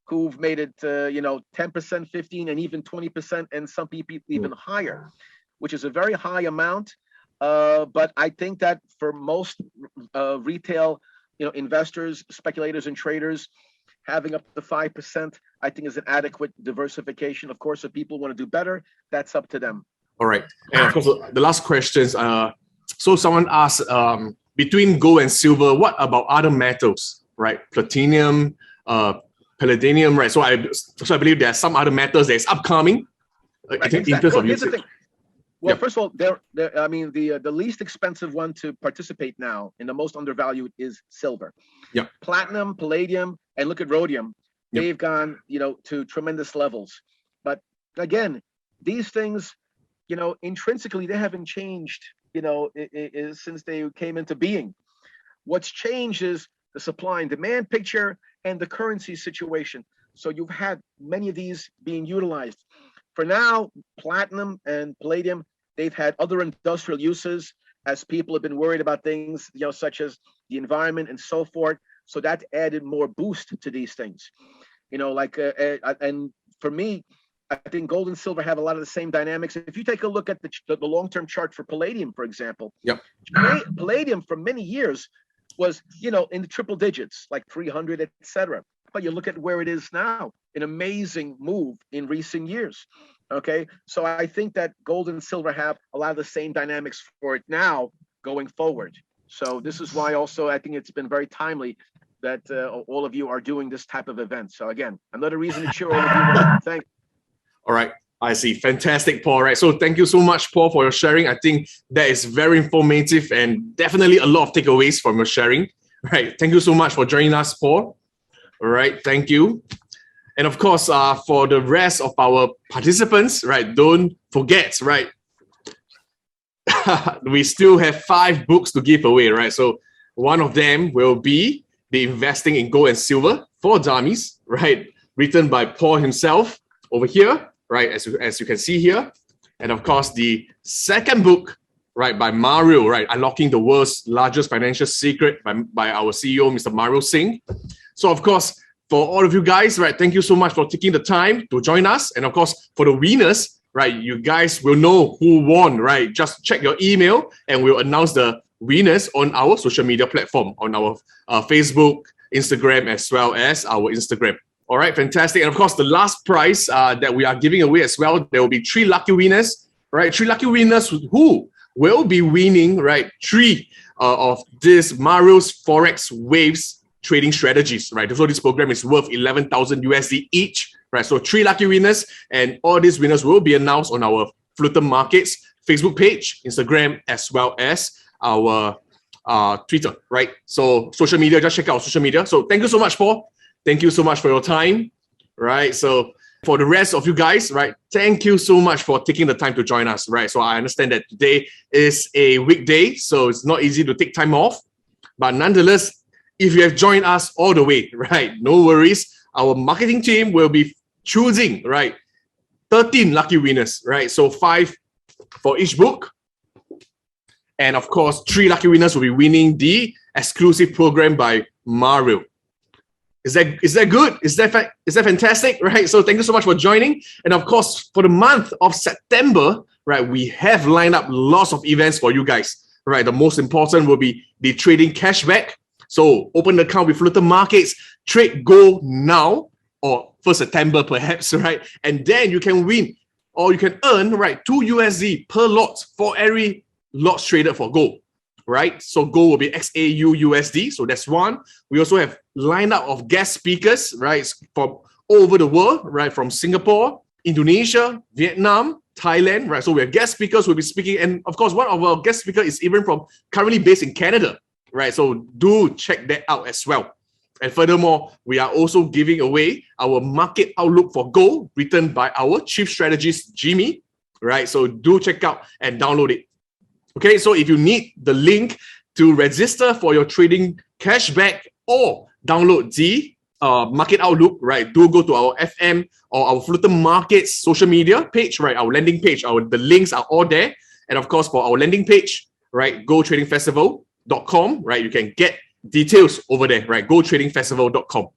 who've made it, 10%, 15%, and even 20%, and some people even higher, which is a very high amount. But I think that for most retail, investors, speculators, and traders, having up to 5%, I think, is an adequate diversification. Of course, if people want to do better, that's up to them. All right. And of course, the last questions. So someone asked, between gold and silver, what about other metals, right? Platinum, palladium, right? So I believe there are some other metals that is upcoming. I think in terms of usage. Well, first of all, the least expensive one to participate now and the most undervalued is silver. Yeah. Platinum, palladium, and look at rhodium. Yep. They've gone, to tremendous levels. But again, these things, intrinsically, they haven't changed, since they came into being. What's changed is the supply and demand picture and the currency situation. So you've had many of these being utilized. For now, platinum and palladium, they've had other industrial uses as people have been worried about things, such as the environment and so forth. So that added more boost to these things, and for me, I think gold and silver have a lot of the same dynamics. If you take a look at the long-term chart for palladium, for example, yep. Palladium for many years was, in the triple digits, like 300, etc. But you look at where it is now, an amazing move in recent years. Okay, so I think that gold and silver have a lot of the same dynamics for it now going forward. So this is why also I think it's been very timely that all of you are doing this type of event. So again, another reason to cheer all of you on. Thank you. All right, I see. Fantastic, Paul. Right, so thank you so much, Paul, for your sharing. I think that is very informative and definitely a lot of takeaways from your sharing. Right, thank you so much for joining us, Paul. All right, thank you. And of course, for the rest of our participants, right, don't forget, right, we still have 5 books to give away, right? So one of them will be The Investing in Gold and Silver for Dummies, right, written by Paul himself over here, right, as you can see here. And of course, the second book, right, by Mario, right, Unlocking the World's Largest Financial Secret by our CEO, Mr. Mario Singh. So of course, for all of you guys, right, thank you so much for taking the time to join us. And of course, for the winners, right, you guys will know who won, right? Just check your email and we'll announce the winners on our social media platform, on our Facebook, Instagram, as well as our Instagram. All right, fantastic. And of course, the last prize that we are giving away as well, there will be 3 lucky winners, right? 3 lucky winners who will be winning, right, 3 of this Mario's Forex Waves trading strategies, right? So this program is worth 11,000 USD each, right? So 3 lucky winners, and all these winners will be announced on our Fullerton Markets Facebook page, Instagram, as well as our Twitter, right? So social media, just check out social media. So thank you so much, Paul. Thank you so much for your time, right? So for the rest of you guys, right, thank you so much for taking the time to join us, right? So I understand that today is a weekday, so it's not easy to take time off, but nonetheless, if you have joined us all the way, right, no worries. Our marketing team will be choosing, right, 13 lucky winners, right? So 5 for each book. And of course, 3 lucky winners will be winning the exclusive program by Mario. Is that good? Is that fantastic? Right? So thank you so much for joining. And of course, for the month of September, right, we have lined up lots of events for you guys. Right? The most important will be the trading cashback. So open an account with Fullerton Markets, trade gold now, or 1st September perhaps, right? And then you can win, or you can earn, right, 2 USD per lot for every lot traded for gold, right? So gold will be XAU USD. So that's one. We also have lineup of guest speakers, right, from all over the world, right, from Singapore, Indonesia, Vietnam, Thailand, right? So we have guest speakers who will be speaking. And of course, one of our guest speakers is even currently based in Canada. Right, so do check that out as well. And furthermore, we are also giving away our market outlook for gold, written by our chief strategist, Jimmy. Right, so do check out and download it. Okay, so if you need the link to register for your trading cashback or download the market outlook, right, do go to our FM or our Fullerton Markets social media page, right, our landing page. The links are all there. And of course, for our landing page, right, GoTradingFestival.com, right, you can get details over there, right, GoTradingFestival.com.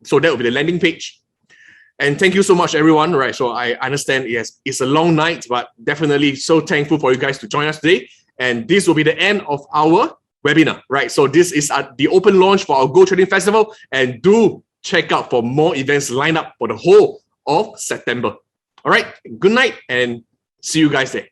So that will be the landing page. And thank you so much, everyone, right? So I understand, yes, it's a long night, but definitely so thankful for you guys to join us today. And this will be the end of our webinar, right? So this is the open launch for our Go Trading Festival, and do check out for more events lined up for the whole of September. All right, good night and see you guys there.